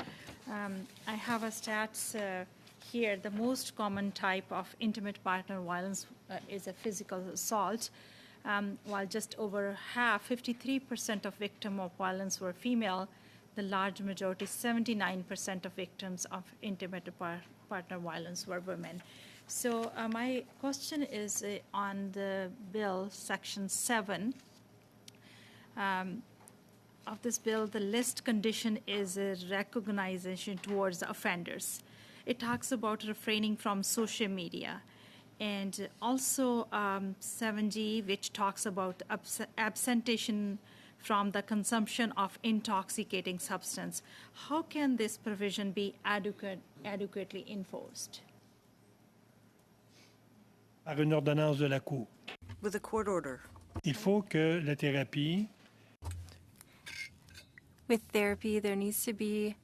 I have a stats here. The most common type of intimate partner violence is a physical assault, while just over half, 53% of victims of violence were female. The large majority, 79% of victims of intimate partner violence were women. So my question is on the bill, Section 7. Of this bill, the list condition is a recognition towards the offenders. It talks about refraining from social media. And also 7G, which talks about absentation from the consumption of intoxicating substance. How can this provision be adequately enforced? par une ordonnance de la Cour. With a court order. Il faut que la thérapie With therapy, there needs to be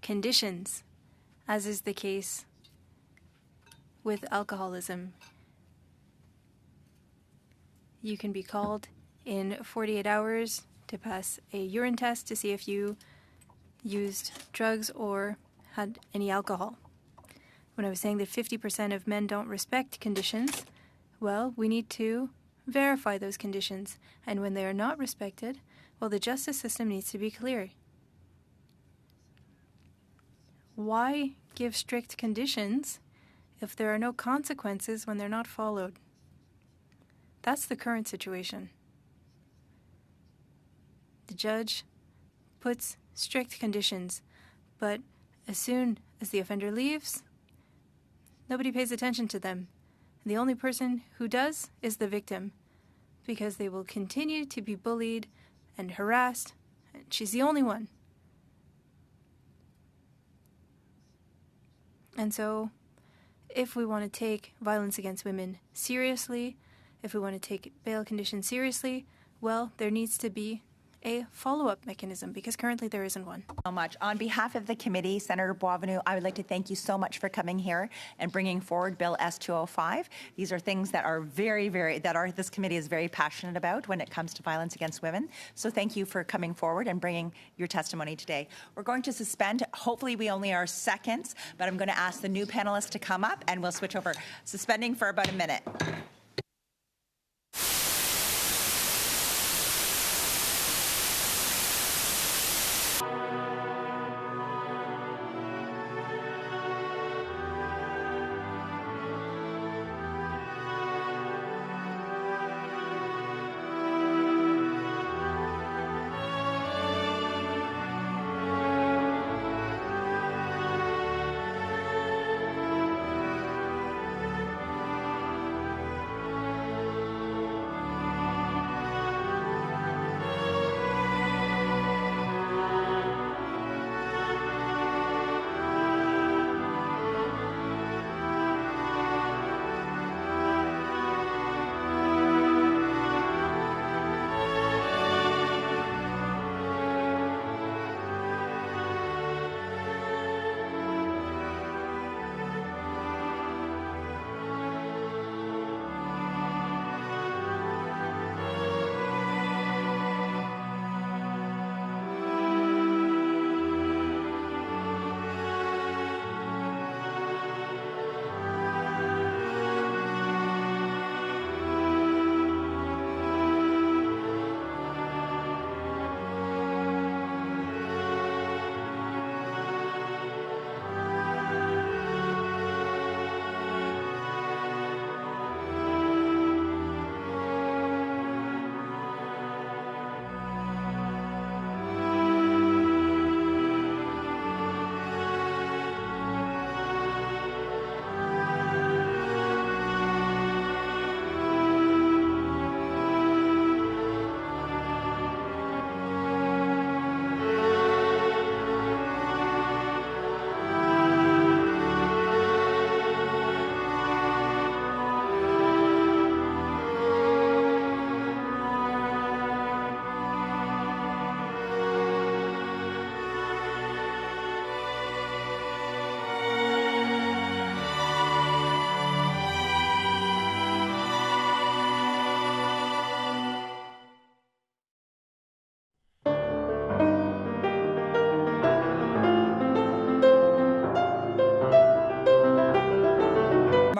conditions, as is the case with alcoholism. You can be called in 48 hours to pass a urine test to see if you used drugs or had any alcohol. When I was saying that 50% of men don't respect conditions, well, we need to verify those conditions. And when they are not respected, well, the justice system needs to be clear. Why give strict conditions if there are no consequences when they're not followed? That's the current situation. The judge puts strict conditions, but as soon as the offender leaves, nobody pays attention to them. And the only person who does is the victim, because they will continue to be bullied and harassed, and she's the only one. And so, if we want to take violence against women seriously, if we want to take bail conditions seriously, well, there needs to be a follow-up mechanism, because currently there isn't one. So much. On behalf of the committee, Senator Boisvenu, I would like to thank you so much for coming here and bringing forward Bill S-205. These are things that are this committee is very passionate about when it comes to violence against women. So thank you for coming forward and bringing your testimony today. We're going to suspend. Hopefully we only are seconds, but I'm going to ask the new panelists to come up and we'll switch over. Suspending for about a minute.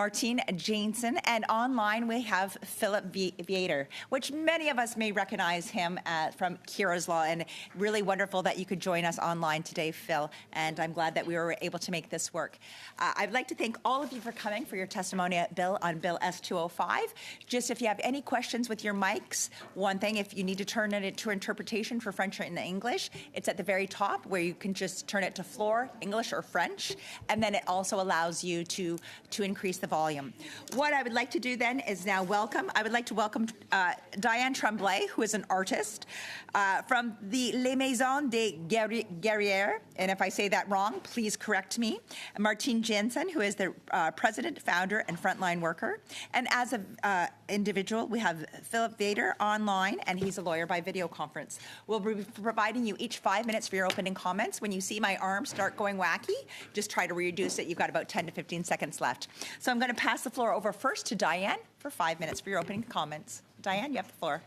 Martine Jansen, and online we have Philip Viator, which many of us may recognize him from Kira's Law, and really wonderful that you could join us online today, Phil, and I'm glad that we were able to make this work. I'd like to thank all of you for coming for your testimony on Bill S-205. Just if you have any questions with your mics, one thing, if you need to turn it into interpretation for French and English, it's at the very top where you can just turn it to floor, English or French, and then it also allows you to increase the volume. What I would like to do then is now I would like to welcome Diane Tremblay, who is an artist from the Les Maisons des Guerrières, and if I say that wrong, please correct me. Martine Jansen, who is the president, founder, and frontline worker. And as an individual, we have Philip Vader online, and he's a lawyer by video conference. We'll be providing you each 5 minutes for your opening comments. When you see my arm start going wacky, just try to reduce it. You've got about 10 to 15 seconds left. So I'm going to pass the floor over first to Diane for 5 minutes for your opening comments. Diane, you have the floor.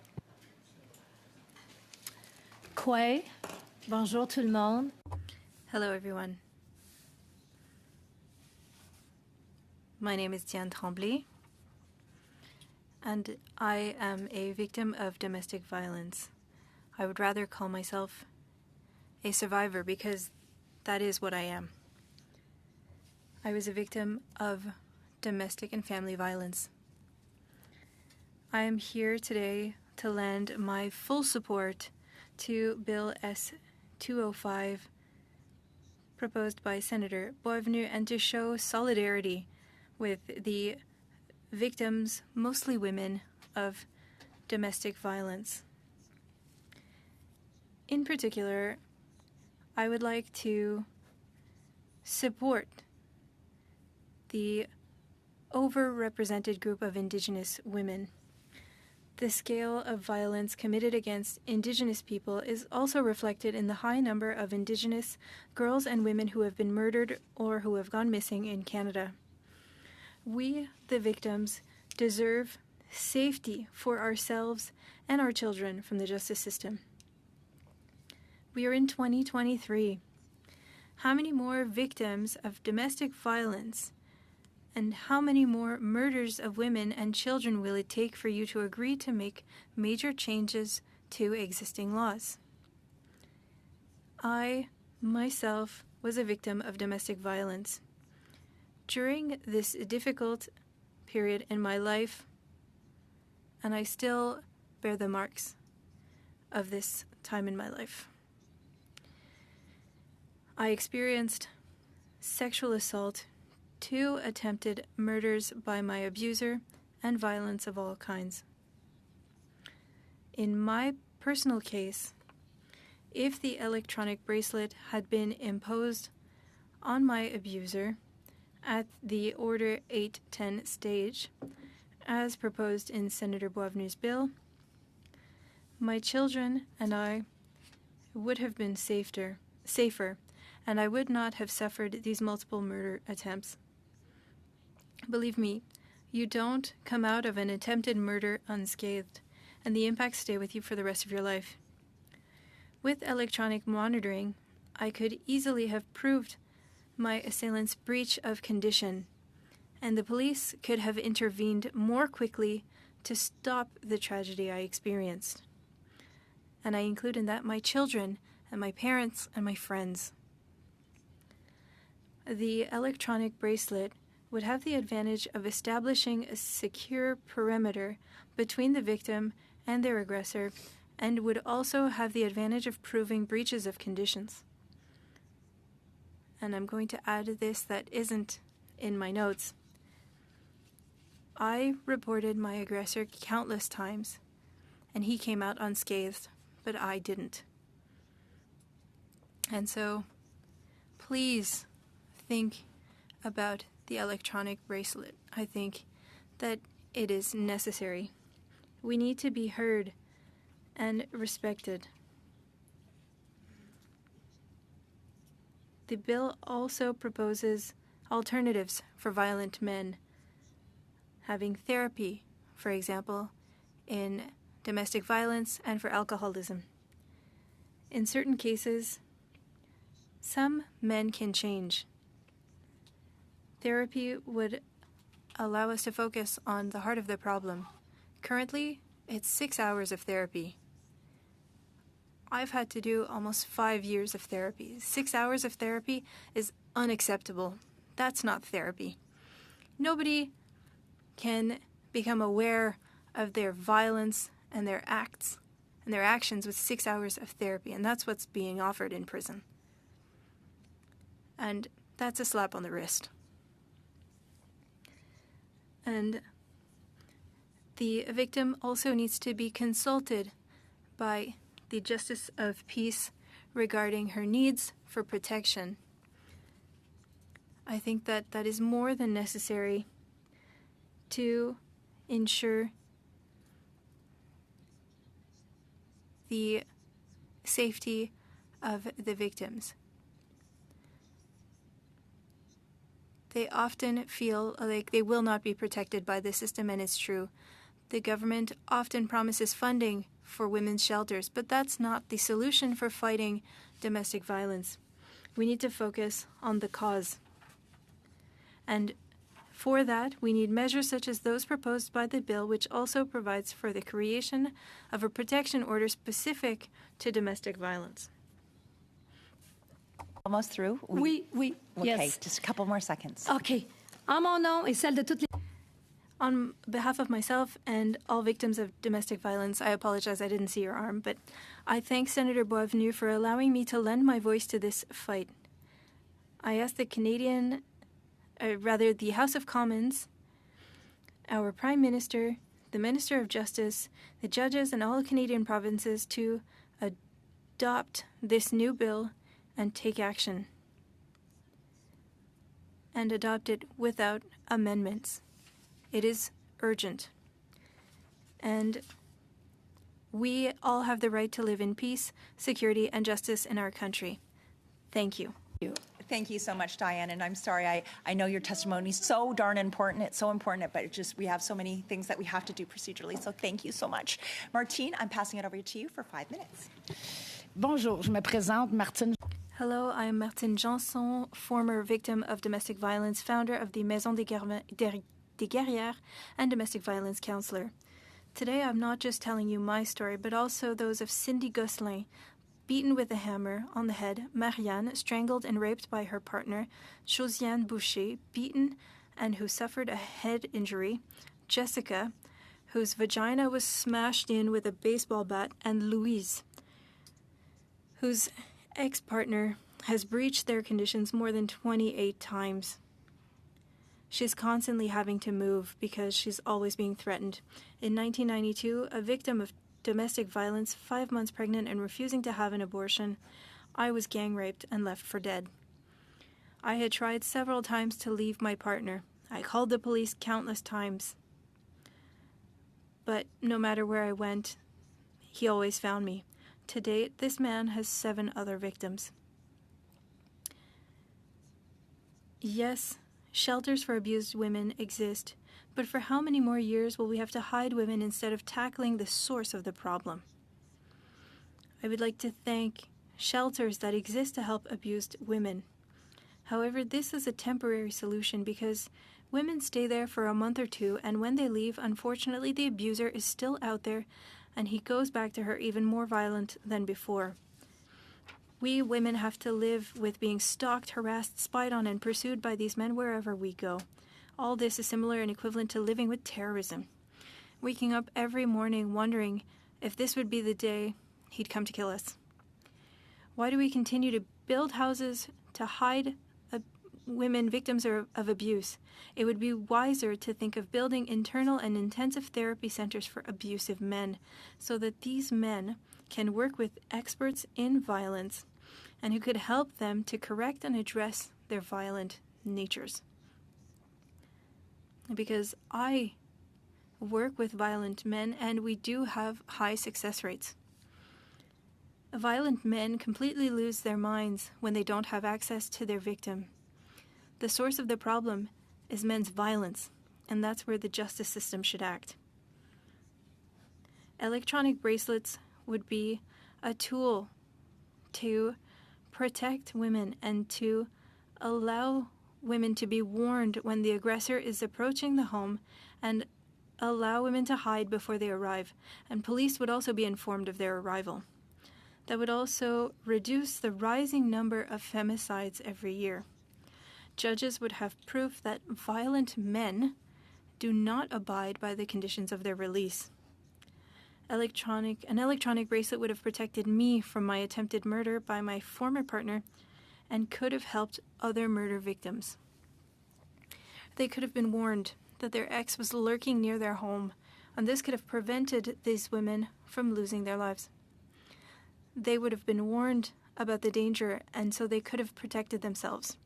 Quoi? Bonjour tout le monde. Hello, everyone. My name is Diane Tremblay, and I am a victim of domestic violence. I would rather call myself a survivor because that is what I am. I was a victim of domestic and family violence. I am here today to lend my full support to Bill S-205 proposed by Senator Boisvenu and to show solidarity with the victims, mostly women, of domestic violence. In particular, I would like to support the overrepresented group of Indigenous women. The scale of violence committed against Indigenous people is also reflected in the high number of Indigenous girls and women who have been murdered or who have gone missing in Canada. We, the victims, deserve safety for ourselves and our children from the justice system. We are in 2023. How many more victims of domestic violence and how many more murders of women and children will it take for you to agree to make major changes to existing laws? I, myself, was a victim of domestic violence. During this difficult period in my life, and I still bear the marks of this time in my life. I experienced sexual assault, 2 attempted murders by my abuser, and violence of all kinds. In my personal case, if the electronic bracelet had been imposed on my abuser at the Order 810 stage, as proposed in Senator Boisvenu's bill, my children and I would have been safer, and I would not have suffered these multiple murder attempts. Believe me, you don't come out of an attempted murder unscathed, and the impacts stay with you for the rest of your life. With electronic monitoring, I could easily have proved my assailant's breach of condition, and the police could have intervened more quickly to stop the tragedy I experienced. And I include in that my children and my parents and my friends. The electronic bracelet would have the advantage of establishing a secure perimeter between the victim and their aggressor, and would also have the advantage of proving breaches of conditions. And I'm going to add this that isn't in my notes. I reported my aggressor countless times, and he came out unscathed, but I didn't. And so, please think about the electronic bracelet. I think that it is necessary. We need to be heard and respected. The bill also proposes alternatives for violent men, having therapy, for example, in domestic violence and for alcoholism. In certain cases, some men can change. Therapy would allow us to focus on the heart of the problem. Currently, it's 6 hours of therapy. I've had to do almost 5 years of therapy. 6 hours of therapy is unacceptable. That's not therapy. Nobody can become aware of their violence and their acts and their actions with 6 hours of therapy, and that's what's being offered in prison. And that's a slap on the wrist. And the victim also needs to be consulted by the Justice of Peace regarding her needs for protection. I think that that is more than necessary to ensure the safety of the victims. They often feel like they will not be protected by the system, and it's true. The government often promises funding for women's shelters, but that's not the solution for fighting domestic violence. We need to focus on the cause. And for that, we need measures such as those proposed by the bill, which also provides for the creation of a protection order specific to domestic violence. Almost through? Oui, Okay, yes. just a couple more seconds. OK. En mon nom et celle de toutes les... On behalf of myself and all victims of domestic violence, I apologize, I didn't see your arm, but I thank Senator Boisvenu for allowing me to lend my voice to this fight. I ask the the House of Commons, our Prime Minister, the Minister of Justice, the judges, and all Canadian provinces to adopt this new bill and take action. And adopt it without amendments. It is urgent. And we all have the right to live in peace, security, and justice in our country. Thank you. Thank you so much, Diane, and I'm sorry, I know your testimony is so darn important. It's so important, but we have so many things that we have to do procedurally, so thank you so much. Martine, I'm passing it over to you for 5 minutes. Bonjour, je me présente, Martine. Hello, I am Martine Janson, former victim of domestic violence, founder of the Maison des Guerrières, and domestic violence counselor. Today, I'm not just telling you my story, but also those of Cindy Gosselin, beaten with a hammer on the head, Marianne, strangled and raped by her partner, Josiane Boucher, beaten and who suffered a head injury, Jessica, whose vagina was smashed in with a baseball bat, and Louise, whose ex-partner has breached their conditions more than 28 times. She's constantly having to move because she's always being threatened. In 1992, a victim of domestic violence, 5 months pregnant and refusing to have an abortion, I was gang raped and left for dead. I had tried several times to leave my partner. I called the police countless times. But no matter where I went, he always found me. To date, this man has 7 other victims. Yes, shelters for abused women exist, but for how many more years will we have to hide women instead of tackling the source of the problem? I would like to thank shelters that exist to help abused women. However, this is a temporary solution because women stay there for a month or 2, and when they leave, unfortunately, the abuser is still out there, and he goes back to her even more violent than before. We women have to live with being stalked, harassed, spied on, and pursued by these men wherever we go. All this is similar and equivalent to living with terrorism. Waking up every morning wondering if this would be the day he'd come to kill us. Why do we continue to build houses to hide women victims of abuse? It would be wiser to think of building internal and intensive therapy centers for abusive men so that these men can work with experts in violence and who could help them to correct and address their violent natures. Because I work with violent men and we do have high success rates. Violent men completely lose their minds when they don't have access to their victim. The source of the problem is men's violence, and that's where the justice system should act. Electronic bracelets would be a tool to protect women and to allow women to be warned when the aggressor is approaching the home and allow women to hide before they arrive, and police would also be informed of their arrival. That would also reduce the rising number of femicides every year. Judges would have proof that violent men do not abide by the conditions of their release. An electronic bracelet would have protected me from my attempted murder by my former partner and could have helped other murder victims. They could have been warned that their ex was lurking near their home, and this could have prevented these women from losing their lives. They would have been warned about the danger, and so they could have protected themselves.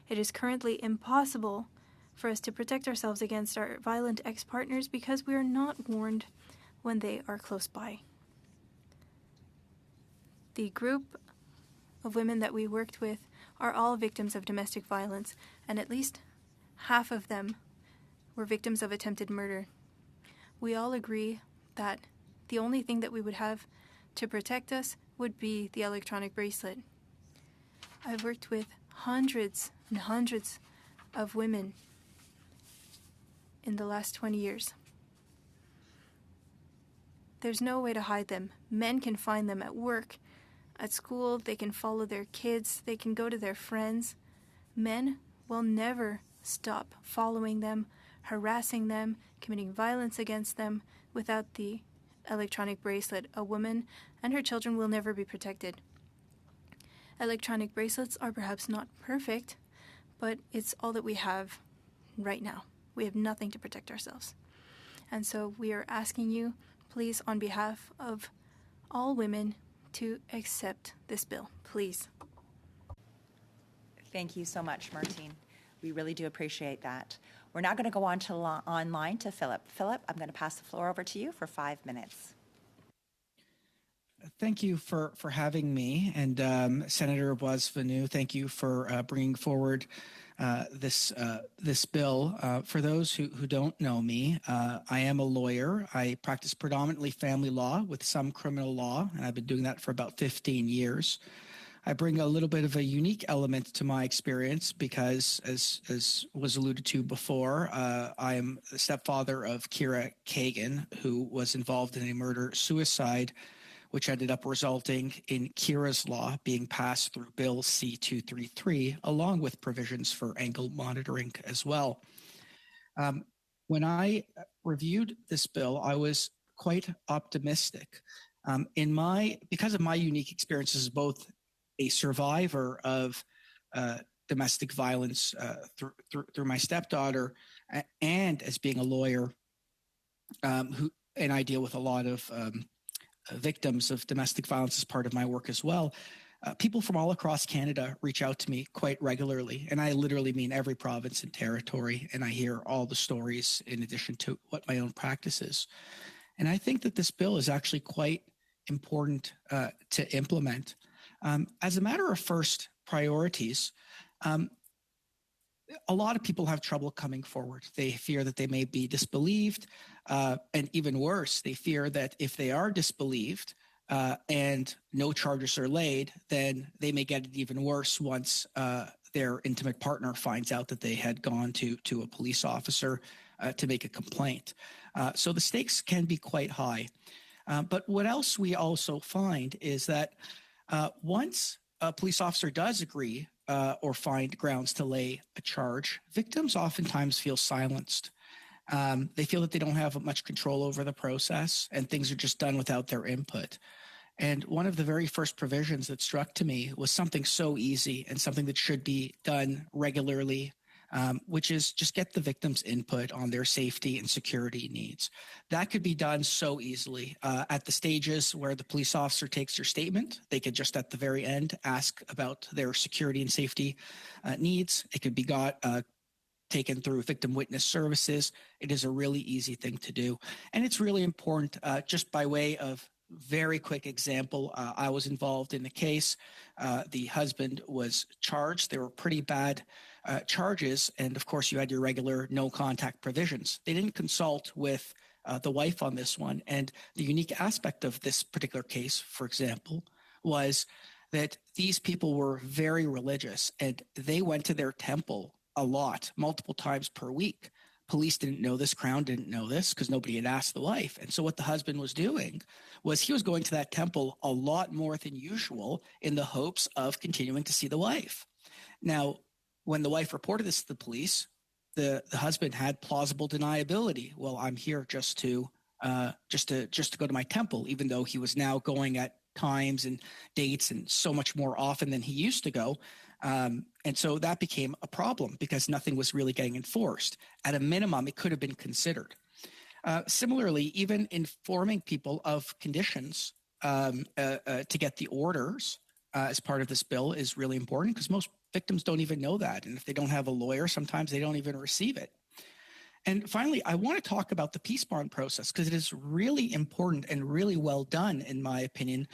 It is currently impossible for us to protect ourselves against our violent ex-partners because we are not warned when they are close by. The group of women that we worked with are all victims of domestic violence, and at least half of them were victims of attempted murder. We all agree that the only thing that we would have to protect us would be the electronic bracelet. I've worked with hundreds and hundreds of women in the last 20 years. There's no way to hide them. Men can find them at work, at school, they can follow their kids, they can go to their friends. Men will never stop following them, harassing them, committing violence against them without the electronic bracelet. A woman and her children will never be protected. Electronic bracelets are perhaps not perfect, but it's all that we have right now. We have nothing to protect ourselves. And so we are asking you, please, on behalf of all women, to accept this bill, please. Thank you so much, Martine. We really do appreciate that. We're now going to go on to online to Philip. Philip, I'm going to pass the floor over to you for 5 minutes. Thank you for having me, and Senator Boisvenu, thank you for bringing forward this bill. For those who don't know me, I am a lawyer. I practice predominantly family law with some criminal law, and I've been doing that for about 15 years. I bring a little bit of a unique element to my experience because, as was alluded to before, I am the stepfather of Kira Kagan, who was involved in a murder-suicide, which ended up resulting in Kira's law being passed through Bill C-233, along with provisions for ankle monitoring as well. When I reviewed this bill, I was quite optimistic. Because of my unique experiences as both a survivor of domestic violence through my stepdaughter, and as being a lawyer, and I deal with a lot of victims of domestic violence as part of my work as well. People from all across Canada reach out to me quite regularly, and I literally mean every province and territory, and I hear all the stories in addition to what my own practice is. And I think that this bill is actually quite important to implement. As a matter of first priorities, a lot of people have trouble coming forward. They fear that they may be disbelieved, and even worse, they fear that if they are disbelieved and no charges are laid, then they may get it even worse once their intimate partner finds out that they had gone to a police officer to make a complaint. So the stakes can be quite high. But what else we also find is that once a police officer does agree or find grounds to lay a charge, victims oftentimes feel silenced. They feel that they don't have much control over the process and things are just done without their input. And one of the very first provisions that struck to me was something so easy and something that should be done regularly, which is just get the victim's input on their safety and security needs. That could be done so easily. At the stages where the police officer takes their statement, they could just at the very end ask about their security and safety needs. It could be taken through victim witness services. It is a really easy thing to do. And it's really important, just by way of very quick example, I was involved in the case. The husband was charged. There were pretty bad charges. And of course, you had your regular no contact provisions. They didn't consult with the wife on this one. And the unique aspect of this particular case, for example, was that these people were very religious and they went to their temple a lot, multiple times per week. Police didn't know this, Crown didn't know this because nobody had asked the wife. And so what the husband was doing was he was going to that temple a lot more than usual in the hopes of continuing to see the wife. Now, when the wife reported this to the police, the husband had plausible deniability. Well, I'm here just to go to my temple, even though he was now going at times and dates and so much more often than he used to go. And so that became a problem because nothing was really getting enforced. At a minimum, it could have been considered. Similarly, even informing people of conditions to get the orders as part of this bill is really important because most victims don't even know that. And if they don't have a lawyer, sometimes they don't even receive it. And finally, I want to talk about the peace bond process because it is really important and really well done, in my opinion,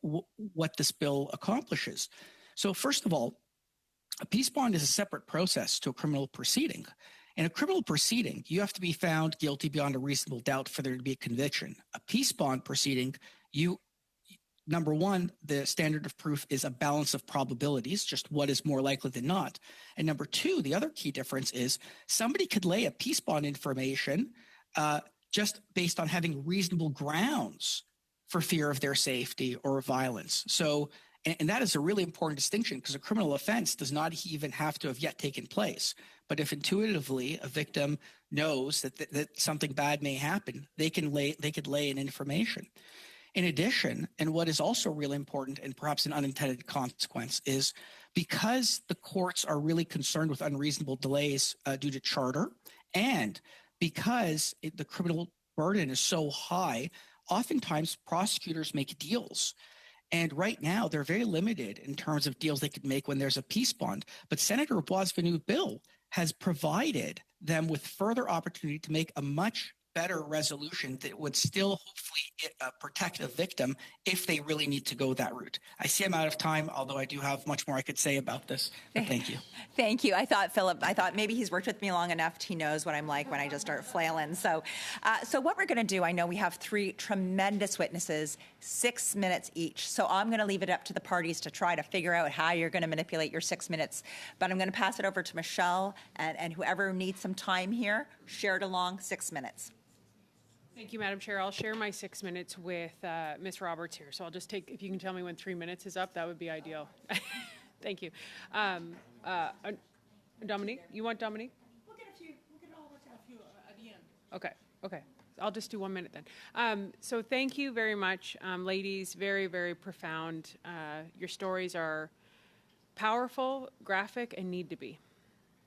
what this bill accomplishes. So first of all, a peace bond is a separate process to a criminal proceeding. In a criminal proceeding, you have to be found guilty beyond a reasonable doubt for there to be a conviction. A peace bond proceeding, number one, the standard of proof is a balance of probabilities, just what is more likely than not. And number two, the other key difference is somebody could lay a peace bond information just based on having reasonable grounds for fear of their safety or violence. So, and that is a really important distinction because a criminal offense does not even have to have yet taken place. But if intuitively a victim knows that something bad may happen, they could lay an information. In addition, and what is also really important and perhaps an unintended consequence is because the courts are really concerned with unreasonable delays due to charter, and because the criminal burden is so high, oftentimes prosecutors make deals. And right now, they're very limited in terms of deals they could make when there's a peace bond. But Senator Boisvenu bill has provided them with further opportunity to make a much better resolution that would still hopefully protect a victim if they really need to go that route. I see I'm out of time, although I do have much more I could say about this. But thank you. Thank you. I thought maybe he's worked with me long enough. He knows what I'm like when I just start flailing. So what we're going to do, I know we have three tremendous witnesses, 6 minutes each. So I'm going to leave it up to the parties to try to figure out how you're going to manipulate your 6 minutes. But I'm going to pass it over to Michelle and whoever needs some time here, share it along 6 minutes. Thank you, Madam Chair. I'll share my 6 minutes with Ms. Roberts here. So I'll just take, if you can tell me when 3 minutes is up, that would be ideal. Thank you. Dominique, you want Dominique? We'll get a few at the end. Okay. I'll just do 1 minute then. So thank you very much, ladies. Very, very profound. Your stories are powerful, graphic, and need to be.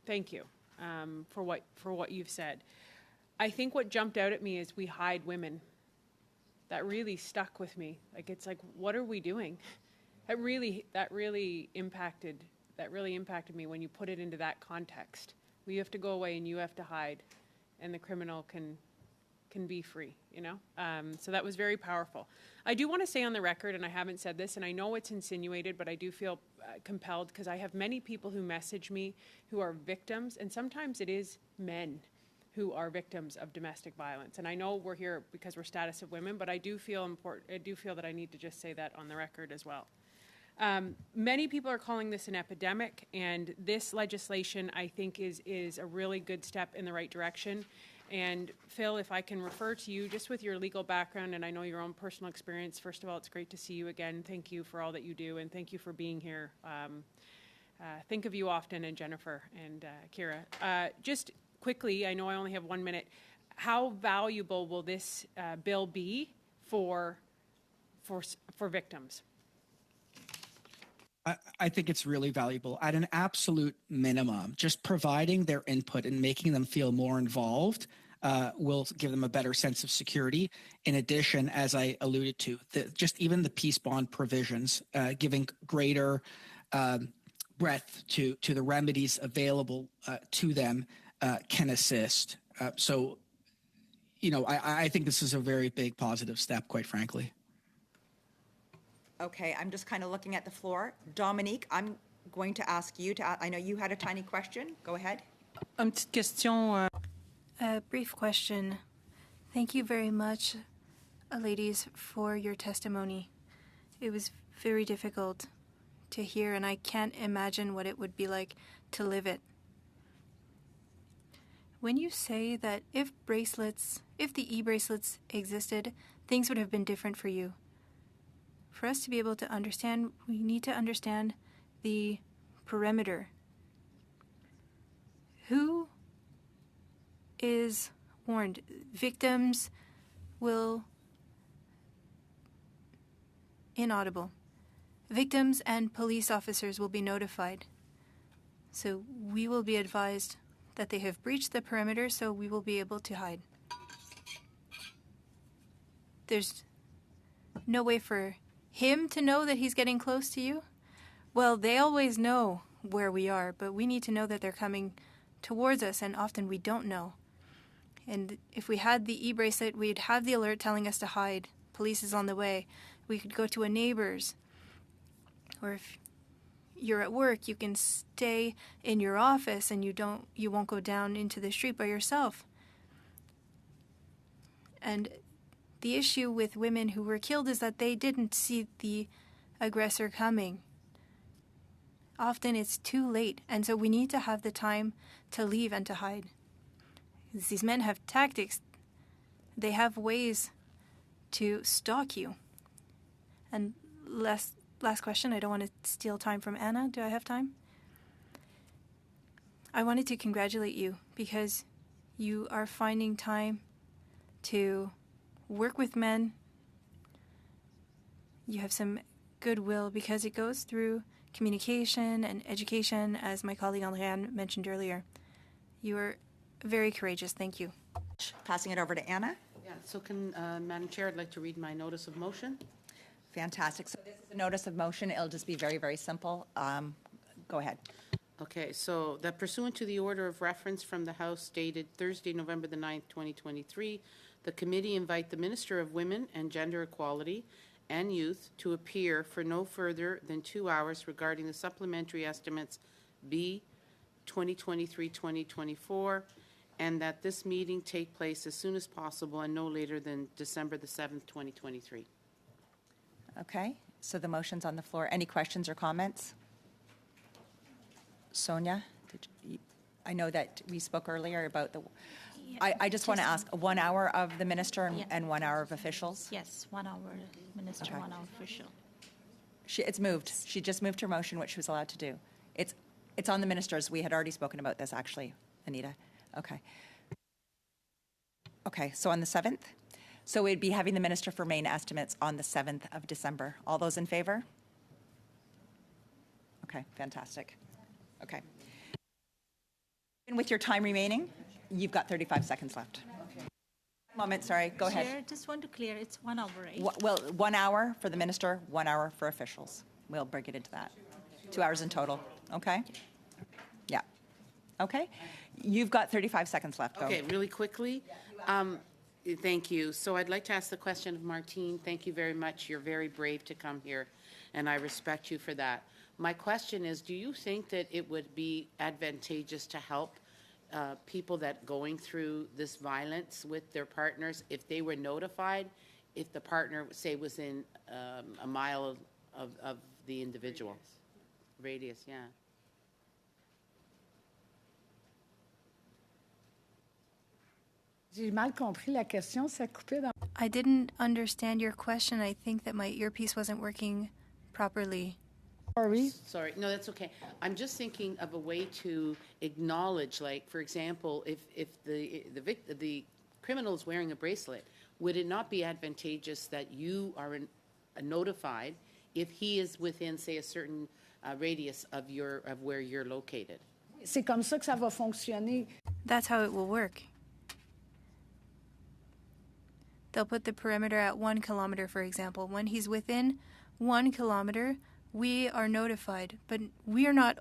Thank you for what you've said. I think what jumped out at me is we hide women. That really stuck with me. It's like, what are we doing? That really impacted me when you put it into that context. We have to go away and you have to hide, and the criminal can be free, So that was very powerful. I do want to say on the record, and I haven't said this, and I know it's insinuated, but I do feel compelled because I have many people who message me who are victims, and sometimes it is men who are victims of domestic violence. And I know we're here because we're status of women, but I do feel that I need to just say that on the record as well. Many people are calling this an epidemic, and this legislation, I think, is a really good step in the right direction. And Phil, if I can refer to you, just with your legal background, and I know your own personal experience, first of all, it's great to see you again. Thank you for all that you do, and thank you for being here. Think of you often, and Jennifer and Kira. Just quickly, I know I only have 1 minute. How valuable will this bill be for victims? I think it's really valuable. At an absolute minimum, just providing their input and making them feel more involved will give them a better sense of security. In addition, as I alluded to, just even the peace bond provisions, giving greater breadth to the remedies available to them can assist. So, I think this is a very big positive step, quite frankly. Okay, I'm just kind of looking at the floor. Dominique, I'm going to ask you I know you had a tiny question. Go ahead. Une petite question. A brief question. Thank you very much, ladies, for your testimony. It was very difficult to hear, and I can't imagine what it would be like to live it. when you say that if the e-bracelets existed, things would have been different for you. For us to be able to understand, we need to understand the perimeter. Who is warned? Victims will... Inaudible. Victims and police officers will be notified. So we will be advised that they have breached the perimeter, so we will be able to hide. There's no way for him to know that he's getting close to you. Well, they always know where we are, but we need to know that they're coming towards us, and often we don't know. And if we had the e-bracelet, we'd have the alert telling us to hide. Police is on the way. We could go to a neighbor's. Or if you're at work, you can stay in your office and you won't go down into the street by yourself. And the issue with women who were killed is that they didn't see the aggressor coming. Often it's too late, and so we need to have the time to leave and to hide. These men have tactics. They have ways to stalk you. And last question, I don't want to steal time from Anna. Do I have time? I wanted to congratulate you because you are finding time to work with men. You have some goodwill because it goes through communication and education, as my colleague Andréane mentioned earlier. You are very courageous. Thank you. Passing it over to Anna. Yeah, so Madam Chair, I'd like to read my notice of motion. Fantastic. So this is a notice of motion. It'll just be very, very simple. Go ahead. Okay, so that pursuant to the order of reference from the House dated Thursday, November the 9th, 2023, the committee invite the Minister of Women and Gender Equality and Youth to appear for no further than 2 hours regarding the supplementary estimates B 2023-2024, and that this meeting take place as soon as possible and no later than December the 7th, 2023. Okay, so the motion's on the floor. Any questions or comments? Sonia, I know that we spoke earlier about the... I just want to ask, 1 hour of the minister and 1 hour of officials? Yes, 1 hour minister, Okay. 1 hour official. It's moved. She just moved her motion, which she was allowed to do. It's on the ministers. We had already spoken about this, actually, Anita. Okay. Okay, so on the 7th? So we'd be having the Minister for Maine estimates on the 7th of December. All those in favor? Okay, fantastic. Okay. And with your time remaining, you've got 35 seconds left. Moment, sorry, go ahead. Chair, just want to clear, it's 1 hour, right? Well, 1 hour for the minister, 1 hour for officials. We'll break it into that. 2 hours in total, okay? Yeah. Okay. You've got 35 seconds left, though. Okay, really quickly. Thank you. So I'd like to ask the question of Martine. Thank you very much. You're very brave to come here, and I respect you for that. My question is, do you think that it would be advantageous to help people that going through this violence with their partners if they were notified, if the partner, say, was in a mile of the individual? Radius, yeah. J'ai mal compris la question, ça coupait dans... I didn't understand your question. I think that my earpiece wasn't working properly. Sorry. Sorry, no, that's okay. I'm just thinking of a way to acknowledge, like, for example, if the criminal is wearing a bracelet, would it not be advantageous that you are notified if he is within, say, a certain radius of where you're located? C'est comme ça que ça va fonctionner. That's how it will work. They'll put the perimeter at 1 kilometer, for example. When he's within 1 kilometer, we are notified, but we're not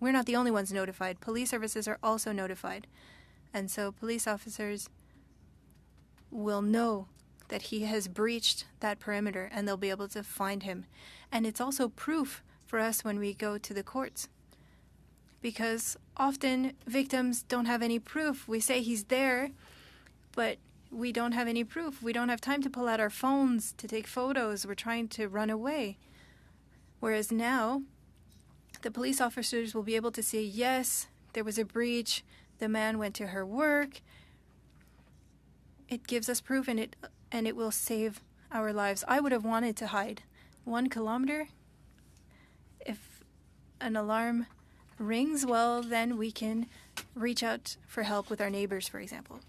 the only ones notified. Police services are also notified. And so police officers will know that he has breached that perimeter, and they'll be able to find him. And it's also proof for us when we go to the courts, because often victims don't have any proof. We say he's there, but we don't have any proof. We don't have time to pull out our phones to take photos. We're trying to run away. Whereas now, the police officers will be able to say, yes, there was a breach. the man went to her work. It gives us proof, and it will save our lives. I would have wanted to hide 1 kilometer. If an alarm rings, well, then we can reach out for help with our neighbors, for example.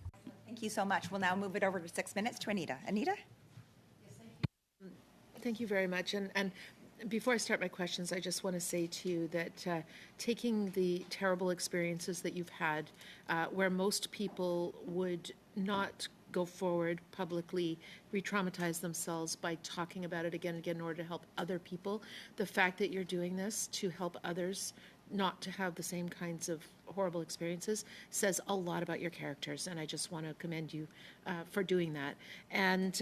Thank you so much. We'll now move it over to 6 minutes to Anita. Anita? Thank you very much. And before I start my questions, I just want to say to you that taking the terrible experiences that you've had, where most people would not go forward publicly, re-traumatize themselves by talking about it again and again in order to help other people, the fact that you're doing this to help others not to have the same kinds of horrible experiences says a lot about your characters, and I just want to commend you for doing that. And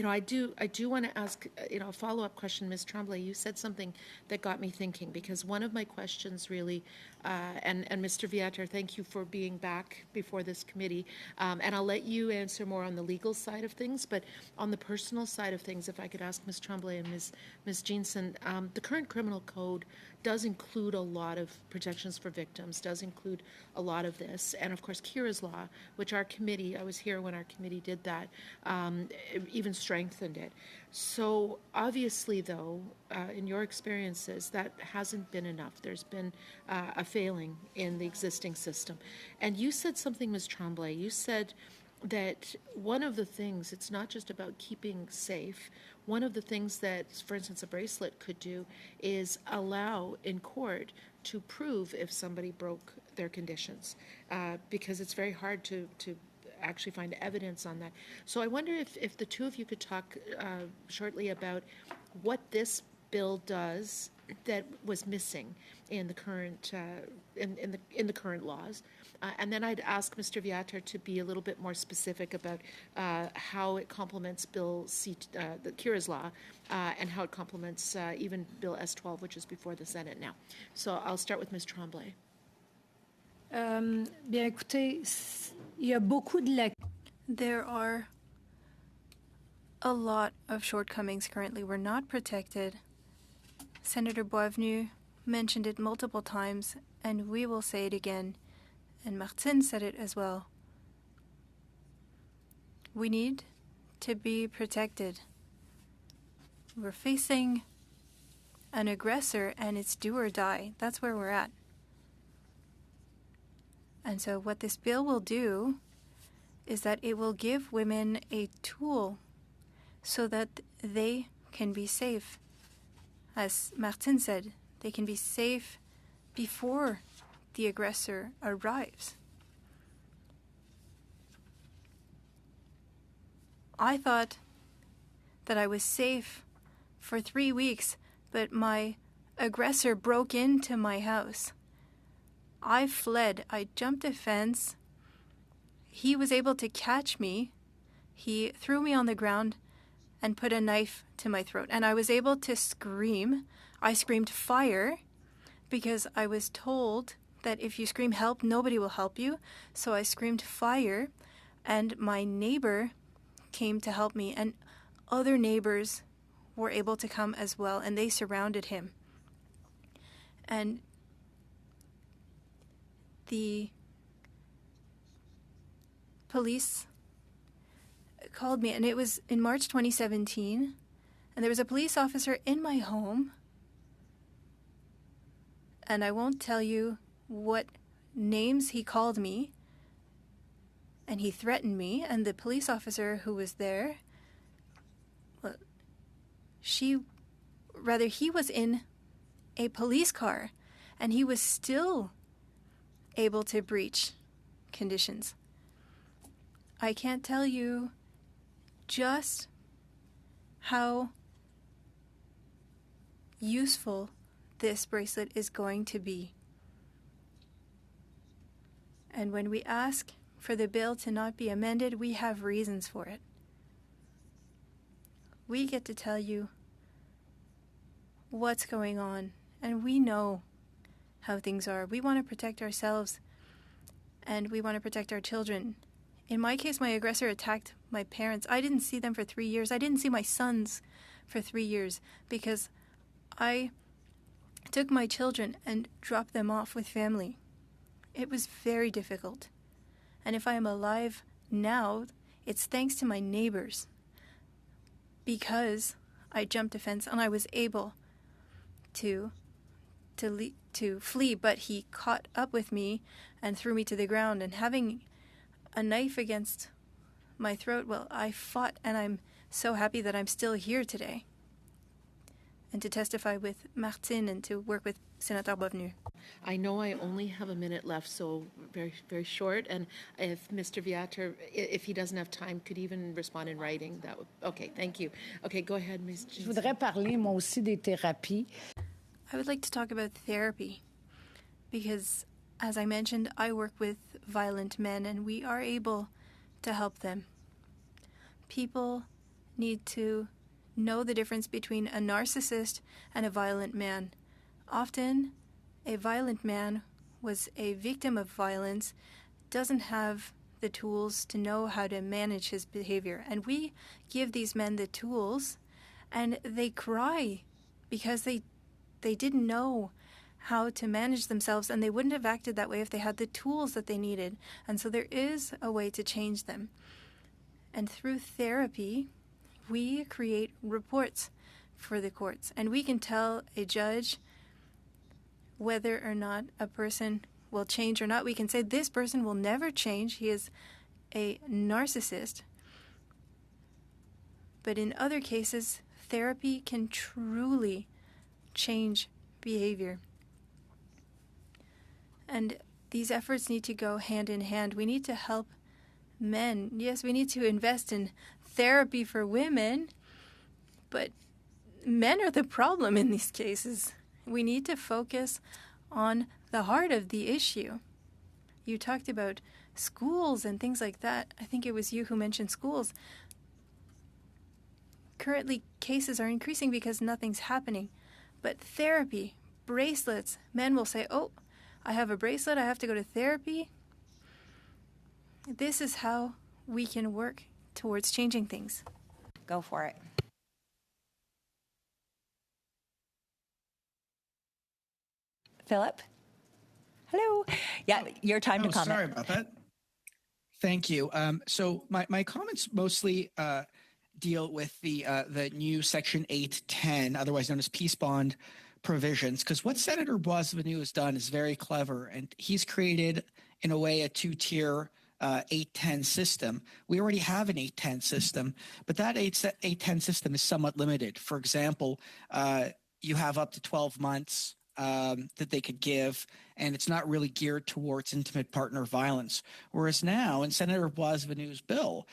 I do want to ask a follow-up question, Ms. Tremblay. You said something that got me thinking, because one of my questions really, and Mr. Viator, thank you for being back before this committee, and I'll let you answer more on the legal side of things, but on the personal side of things, if I could ask Ms. Tremblay and Ms. Jeanson, the current criminal code does include a lot of protections for victims, does include a lot of this. And of course, Kira's Law, which our committee, I was here when our committee did that, even strengthened it. So obviously, though, in your experiences, that hasn't been enough. There's been a failing in the existing system. And you said something, Ms. Tremblay, you said that one of the things, it's not just about keeping safe. One of the things that, for instance, a bracelet could do is allow in court to prove if somebody broke their conditions, because it's very hard to actually find evidence on that. So I wonder if the two of you could talk shortly about what this bill does that was missing in the current in the current laws, and then I'd ask Mr. Viator to be a little bit more specific about how it complements Bill the Kira's Law, and how it complements even Bill S-12, which is before the Senate now. So I'll start with Ms. Tremblay. Bien, écoutez, il y a beaucoup de There are a lot of shortcomings currently. We're not protected. Senator Boisvenu mentioned it multiple times, and we will say it again, and Martine said it as well. We need to be protected. We're facing an aggressor, and it's do or die. That's where we're at. And so what this bill will do is that it will give women a tool so that they can be safe. As Martine said, they can be safe before the aggressor arrives. I thought that I was safe for 3 weeks, but my aggressor broke into my house. I fled. I jumped a fence. He was able to catch me. He threw me on the ground and put a knife to my throat. And I was able to scream. I screamed fire because I was told that if you scream help, nobody will help you. So I screamed fire, and my neighbor came to help me, and other neighbors were able to come as well, and they surrounded him. And the police called me, and it was in March 2017, and there was a police officer in my home, and I won't tell you what names he called me, and he threatened me, and the police officer who was there, well, he was in a police car, and he was still able to breach conditions. I can't tell you just how useful this bracelet is going to be. And when we ask for the bill to not be amended, we have reasons for it. We get to tell you what's going on, and we know how things are. We want to protect ourselves, and we want to protect our children. In my case, my aggressor attacked my parents. I didn't see them for 3 years. I didn't see my sons for 3 years because I took my children and dropped them off with family It was very difficult. And if I am alive now, it's thanks to my neighbors. Because I jumped a fence and I was able to flee, but he caught up with me and threw me to the ground. And having a knife against my throat, well, I fought, and I'm so happy that I'm still here today and to testify with Martine and to work with Senator Boisvenu. I know I only have a minute left, so very, very short. And if Mr. Viator, if he doesn't have time, could even respond in writing. That would, okay, thank you. Okay, go ahead, Ms. Je voudrais parler, moi aussi, des thérapies. I would like to talk about therapy because, as I mentioned, I work with violent men and we are able to help them. People need to know the difference between a narcissist and a violent man. Often, a violent man was a victim of violence, doesn't have the tools to know how to manage his behavior. And we give these men the tools, and they cry because they didn't know how to manage themselves, and they wouldn't have acted that way if they had the tools that they needed. And so there is a way to change them. And through therapy, we create reports for the courts, and we can tell a judge whether or not a person will change or not. We can say this person will never change. He is a narcissist. But in other cases, therapy can truly change behavior. And these efforts need to go hand in hand. We need to help men. Yes, we need to invest in therapy for women, but men are the problem in these cases. We need to focus on the heart of the issue. You talked about schools and things like that. I think it was you who mentioned schools. Currently, cases are increasing because nothing's happening. But therapy, bracelets, men will say, oh, I have a bracelet, I have to go to therapy. This is how we can work towards changing things. Go for it. Philip? Hello. Yeah, your time to comment. Sorry about that. Thank you. So my comments mostly deal with the new Section 810, otherwise known as peace bond provisions, because what Senator Boisvenu has done is very clever, and he's created, in a way, a two-tier 810 system. We already have an 810 system, but that 810 system is somewhat limited. For example, you have up to 12 months that they could give, and it's not really geared towards intimate partner violence. Whereas now, in Senator Boisvenu's bill,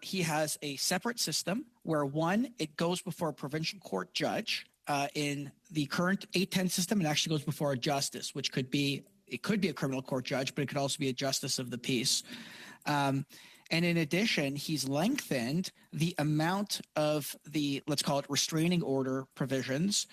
he has a separate system where, one, it goes before a provincial court judge. In the current 810 system, it actually goes before a justice, which could be a criminal court judge, but it could also be a justice of the peace. And in addition, he's lengthened the amount of the, let's call it, restraining order provisions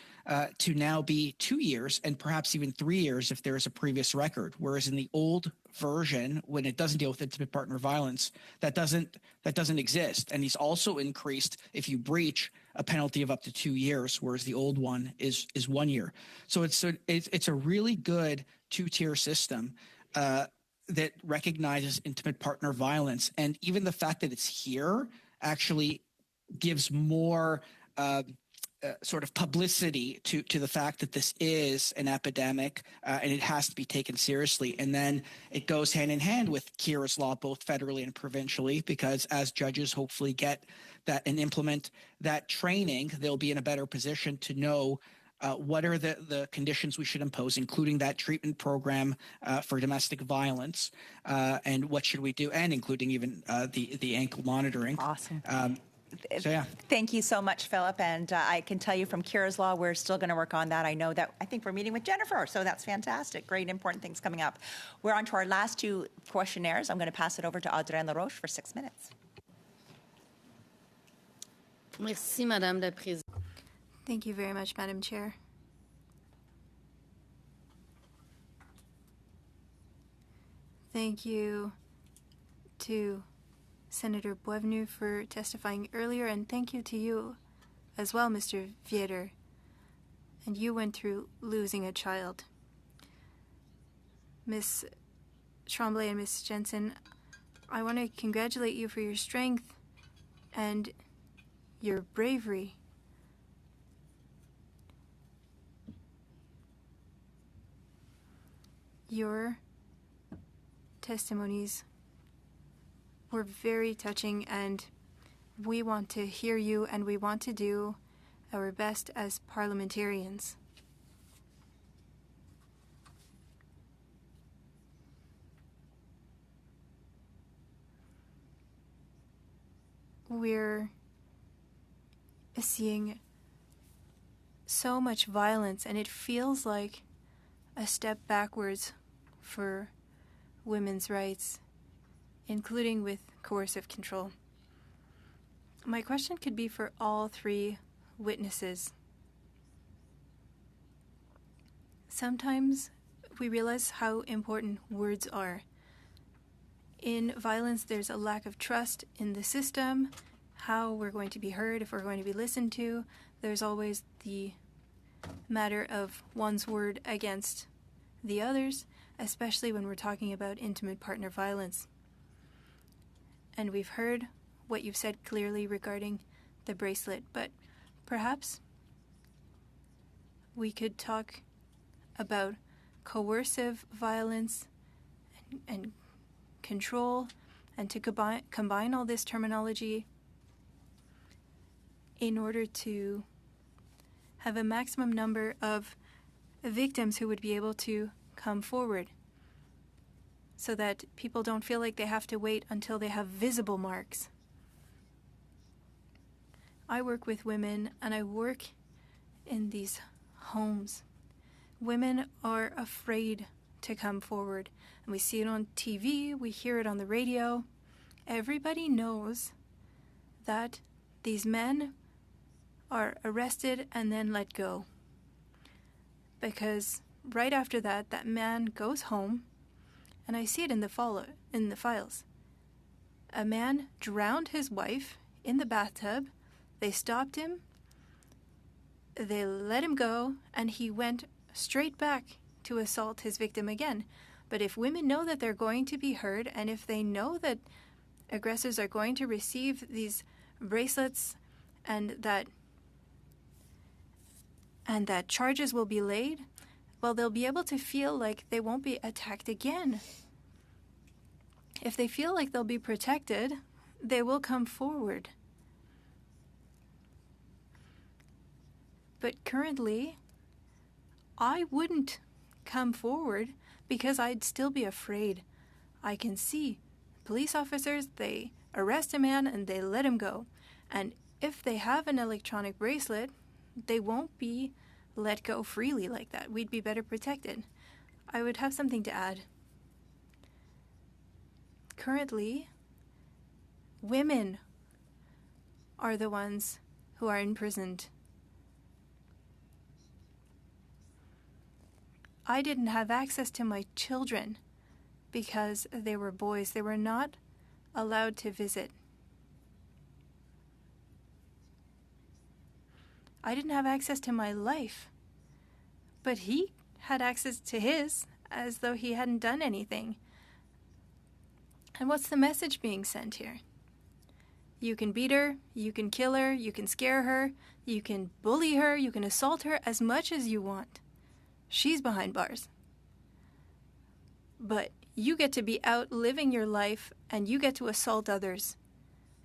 to now be 2 years and perhaps even 3 years if there is a previous record. Whereas in the old version, when it doesn't deal with intimate partner violence, that doesn't exist. And he's also increased, if you breach, a penalty of up to 2 years, whereas the old one is 1 year. So it's a really good two-tier system that recognizes intimate partner violence. And even the fact that it's here actually gives more sort of publicity to the fact that this is an epidemic and it has to be taken seriously. And then it goes hand in hand with Kira's law, both federally and provincially, because as judges hopefully get that and implement that training, they'll be in a better position to know what are the conditions we should impose, including that treatment program for domestic violence, and what should we do, and including even the ankle monitoring. Awesome. So, yeah. Thank you so much, Philip. And I can tell you from Kira's Law, we're still going to work on that. I think we're meeting with Jennifer, so that's fantastic. Great, important things coming up. We're on to our last two questionnaires. I'm going to pass it over to Audrey Laroche for 6 minutes. Merci, Madame la Présidente. Thank you very much, Madam Chair. Thank you to Senator Boisvenu for testifying earlier, and thank you to you as well, Mr. Viator. And you went through losing a child. Miss Tremblay and Ms. Jensen, I want to congratulate you for your strength and your bravery. Your testimonies were very touching, and we want to hear you, and we want to do our best as parliamentarians. We're seeing so much violence, and it feels like a step backwards for women's rights, including with coercive control. My question could be for all three witnesses. Sometimes we realize how important words are. In violence, there's a lack of trust in the system, how we're going to be heard, if we're going to be listened to. There's always the matter of one's word against the others, especially when we're talking about intimate partner violence. And we've heard what you've said clearly regarding the bracelet, but perhaps we could talk about coercive violence and control, and to combine all this terminology in order to have a maximum number of victims who would be able to come forward, so that people don't feel like they have to wait until they have visible marks. I work with women, and I work in these homes. Women are afraid to come forward, and we see it on TV, we hear it on the radio. Everybody knows that these men are arrested and then let go, because right after that, that man goes home, and I see it in the files. A man drowned his wife in the bathtub. They stopped him, they let him go, and he went straight back to assault his victim again. But if women know that they're going to be heard, and if they know that aggressors are going to receive these bracelets, and that charges will be laid, well, they'll be able to feel like they won't be attacked again. If they feel like they'll be protected, they will come forward. But currently, I wouldn't come forward because I'd still be afraid. I can see police officers, they arrest a man and they let him go. And if they have an electronic bracelet, they won't be let go freely like that. We'd be better protected. I would have something to add. Currently, women are the ones who are imprisoned. I didn't have access to my children because they were boys. They were not allowed to visit. I didn't have access to my life, but he had access to his as though he hadn't done anything. And what's the message being sent here? You can beat her, you can kill her, you can scare her, you can bully her, you can assault her as much as you want. She's behind bars. But you get to be out living your life, and you get to assault others.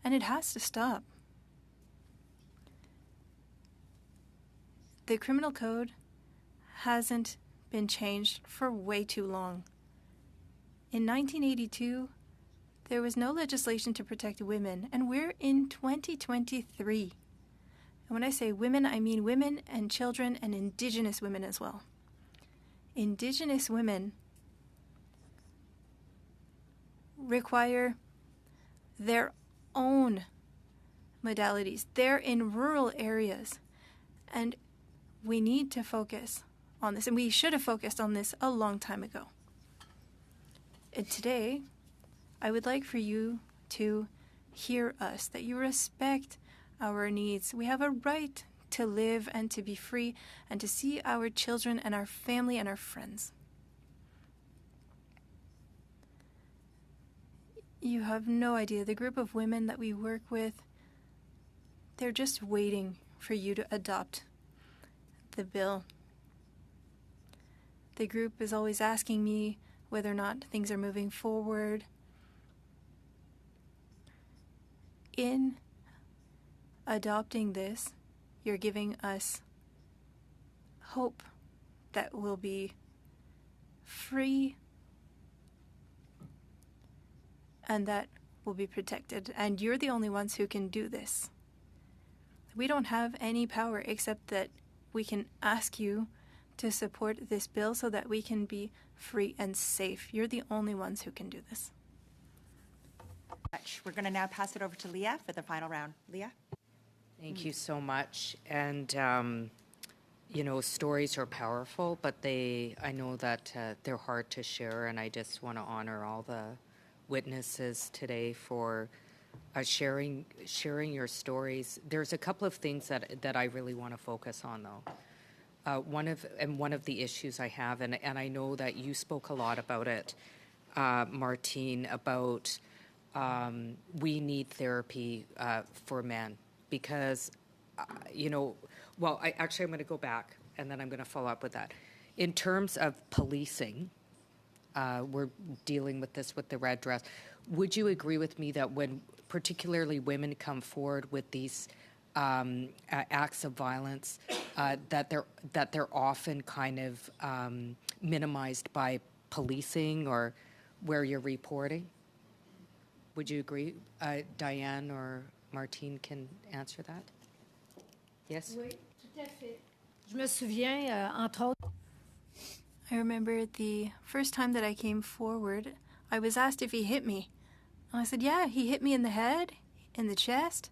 And it has to stop. The criminal code hasn't been changed for way too long. In 1982, there was no legislation to protect women, and we're in 2023. And when I say women, I mean women and children and Indigenous women as well. Indigenous women require their own modalities. They're in rural areas, and we need to focus on this, and we should have focused on this a long time ago. And today, I would like for you to hear us, that you respect our needs. We have a right to live and to be free and to see our children and our family and our friends. You have no idea. The group of women that we work with, they're just waiting for you to adopt the bill. The group is always asking me whether or not things are moving forward. In adopting this, you're giving us hope that we'll be free and that we'll be protected. And you're the only ones who can do this. We don't have any power except that we can ask you to support this bill so that we can be free and safe. You're the only ones who can do this. We're going to now pass it over to Leah for the final round. Leah? Thank you so much. And, you know, stories are powerful, but I know that they're hard to share, and I just want to honor all the witnesses today for sharing your stories. There's a couple of things that I really want to focus on, though. One of the issues I have, and I know that you spoke a lot about it, Martine, about we need therapy for men because, you know, well, I'm going to go back and then I'm going to follow up with that. In terms of policing, we're dealing with this with the red dress. Would you agree with me that when particularly women come forward with these acts of violence, that they're often kind of minimized by policing or where you're reporting? Would you agree? Diane or Martine can answer that. Yes? Oui, tout à fait. Je me souviens, entre autres. I remember the first time that I came forward, I was asked if he hit me. And I said, yeah, he hit me in the head, in the chest.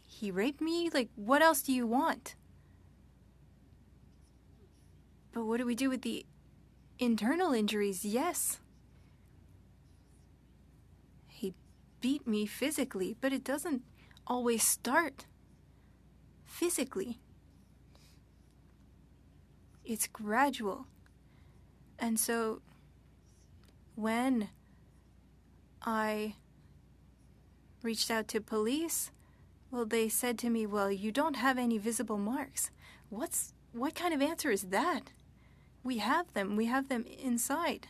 He raped me. Like, what else do you want? But what do we do with the internal injuries? Yes. He beat me physically, but it doesn't always start physically. It's gradual. And so when I reached out to police, well, they said to me, well, you don't have any visible marks. What kind of answer is that? We have them. We have them inside.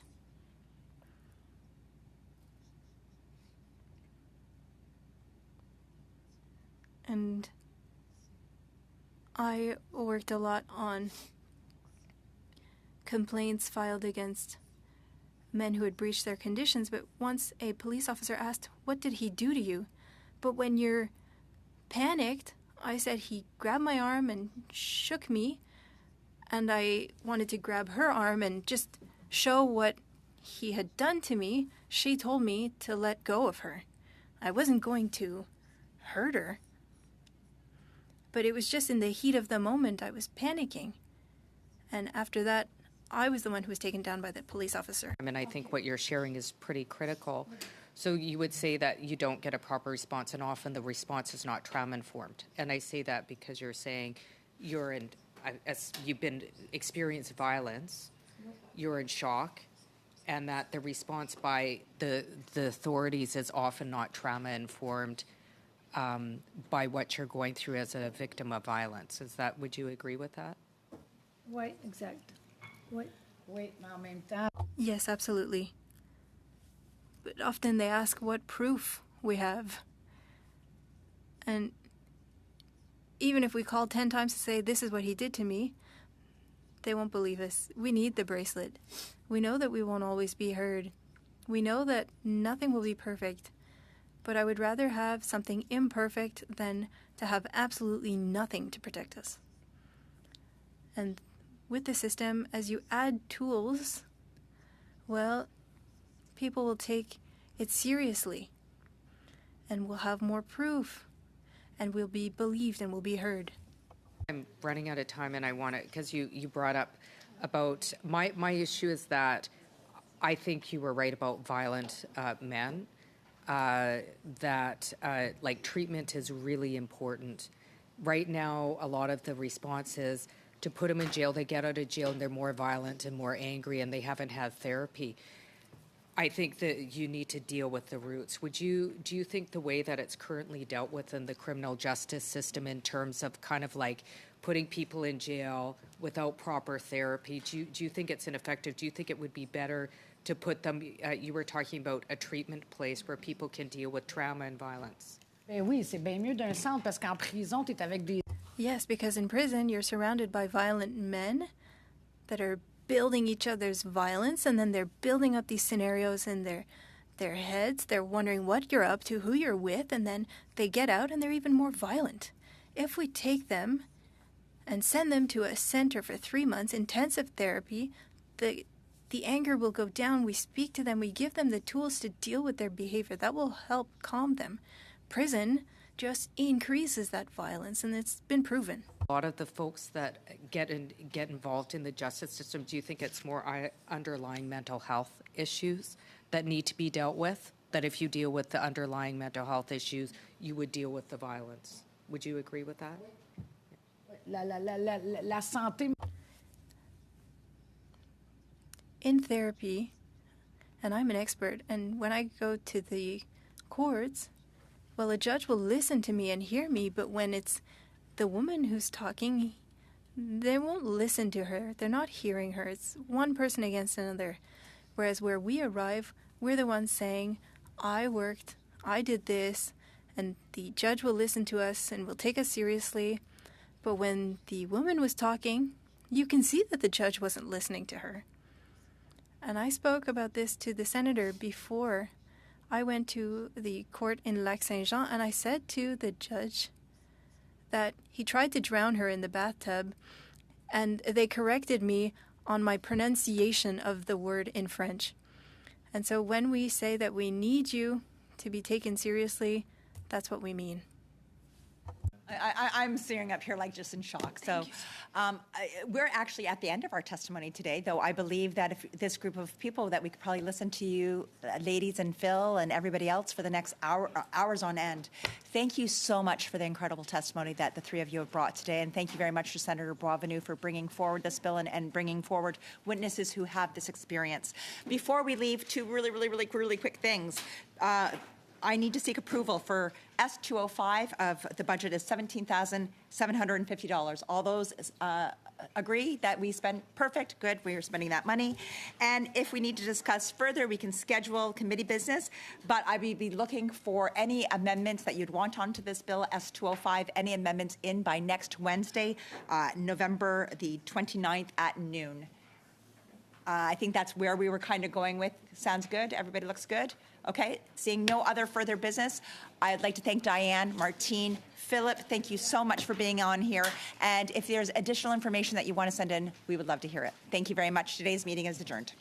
And I worked a lot on complaints filed against men who had breached their conditions, but once a police officer asked, what did he do to you? But when you're panicked, I said he grabbed my arm and shook me, and I wanted to grab her arm and just show what he had done to me. She told me to let go of her. I wasn't going to hurt her. But it was just in the heat of the moment I was panicking. And after that, I was the one who was taken down by the police officer. I mean, I think what you're sharing is pretty critical. So you would say that you don't get a proper response, and often the response is not trauma-informed. And I say that because you're saying as you've been experienced violence, you're in shock, and that the response by the authorities is often not trauma-informed by what you're going through as a victim of violence. Would you agree with that? Oui, exact. Oui. Oui, mais en même temps. Yes, absolutely. But often they ask what proof we have. And even if we call 10 times to say, this is what he did to me, they won't believe us. We need the bracelet. We know that we won't always be heard. We know that nothing will be perfect. But I would rather have something imperfect than to have absolutely nothing to protect us. And with the system, as you add tools, well, people will take it seriously. And we'll have more proof. And we'll be believed and we'll be heard. I'm running out of time, and I want to, because you brought up about, my issue is that I think you were right about violent men, that treatment is really important. Right now, a lot of the response is to put them in jail, they get out of jail and they're more violent and more angry and they haven't had therapy. I think that you need to deal with the roots. Do you think the way that it's currently dealt with in the criminal justice system in terms of kind of like putting people in jail without proper therapy, do you think it's ineffective? Do you think it would be better to put them, you were talking about a treatment place where people can deal with trauma and violence? Ben oui, c'est bien mieux d'un centre parce qu'en prison, tu es avec des... Yes, because in prison, you're surrounded by violent men that are building each other's violence, and then they're building up these scenarios in their heads. They're wondering what you're up to, who you're with, and then they get out and they're even more violent. If we take them and send them to a center for 3 months, intensive therapy, the anger will go down. We speak to them. We give them the tools to deal with their behavior. That will help calm them. Prison just increases that violence, and it's been proven. A lot of the folks that get involved in the justice system, do you think it's more underlying mental health issues that need to be dealt with? That if you deal with the underlying mental health issues, you would deal with the violence? Would you agree with that? La santé... In therapy, and I'm an expert, and when I go to the courts, well, a judge will listen to me and hear me, but when it's the woman who's talking, they won't listen to her. They're not hearing her. It's one person against another. Whereas where we arrive, we're the ones saying, I worked, I did this, and the judge will listen to us and will take us seriously. But when the woman was talking, you can see that the judge wasn't listening to her. And I spoke about this to the senator before I went to the court in Lac-Saint-Jean, and I said to the judge that he tried to drown her in the bathtub, and they corrected me on my pronunciation of the word in French. And so when we say that we need you to be taken seriously, that's what we mean. I'm sitting up here like just in shock. So we're actually at the end of our testimony today, though I believe that if this group of people that we could probably listen to you, ladies and Phil and everybody else for the next hours on end. Thank you so much for the incredible testimony that the three of you have brought today. And thank you very much to Senator Boisvenu for bringing forward this bill and bringing forward witnesses who have this experience. Before we leave, two really quick things. I need to seek approval for S205 of the budget is $17,750. All those agree that we spend perfect, good, we are spending that money. And if we need to discuss further, we can schedule committee business, but I will be looking for any amendments that you'd want onto this bill, S205, any amendments in by next Wednesday, November the 29th at noon. I think that's where we were kind of going with. Sounds good? Everybody looks good? Okay. Seeing no other further business, I'd like to thank Diane, Martine, Philip. Thank you so much for being on here. And if there's additional information that you want to send in, we would love to hear it. Thank you very much. Today's meeting is adjourned.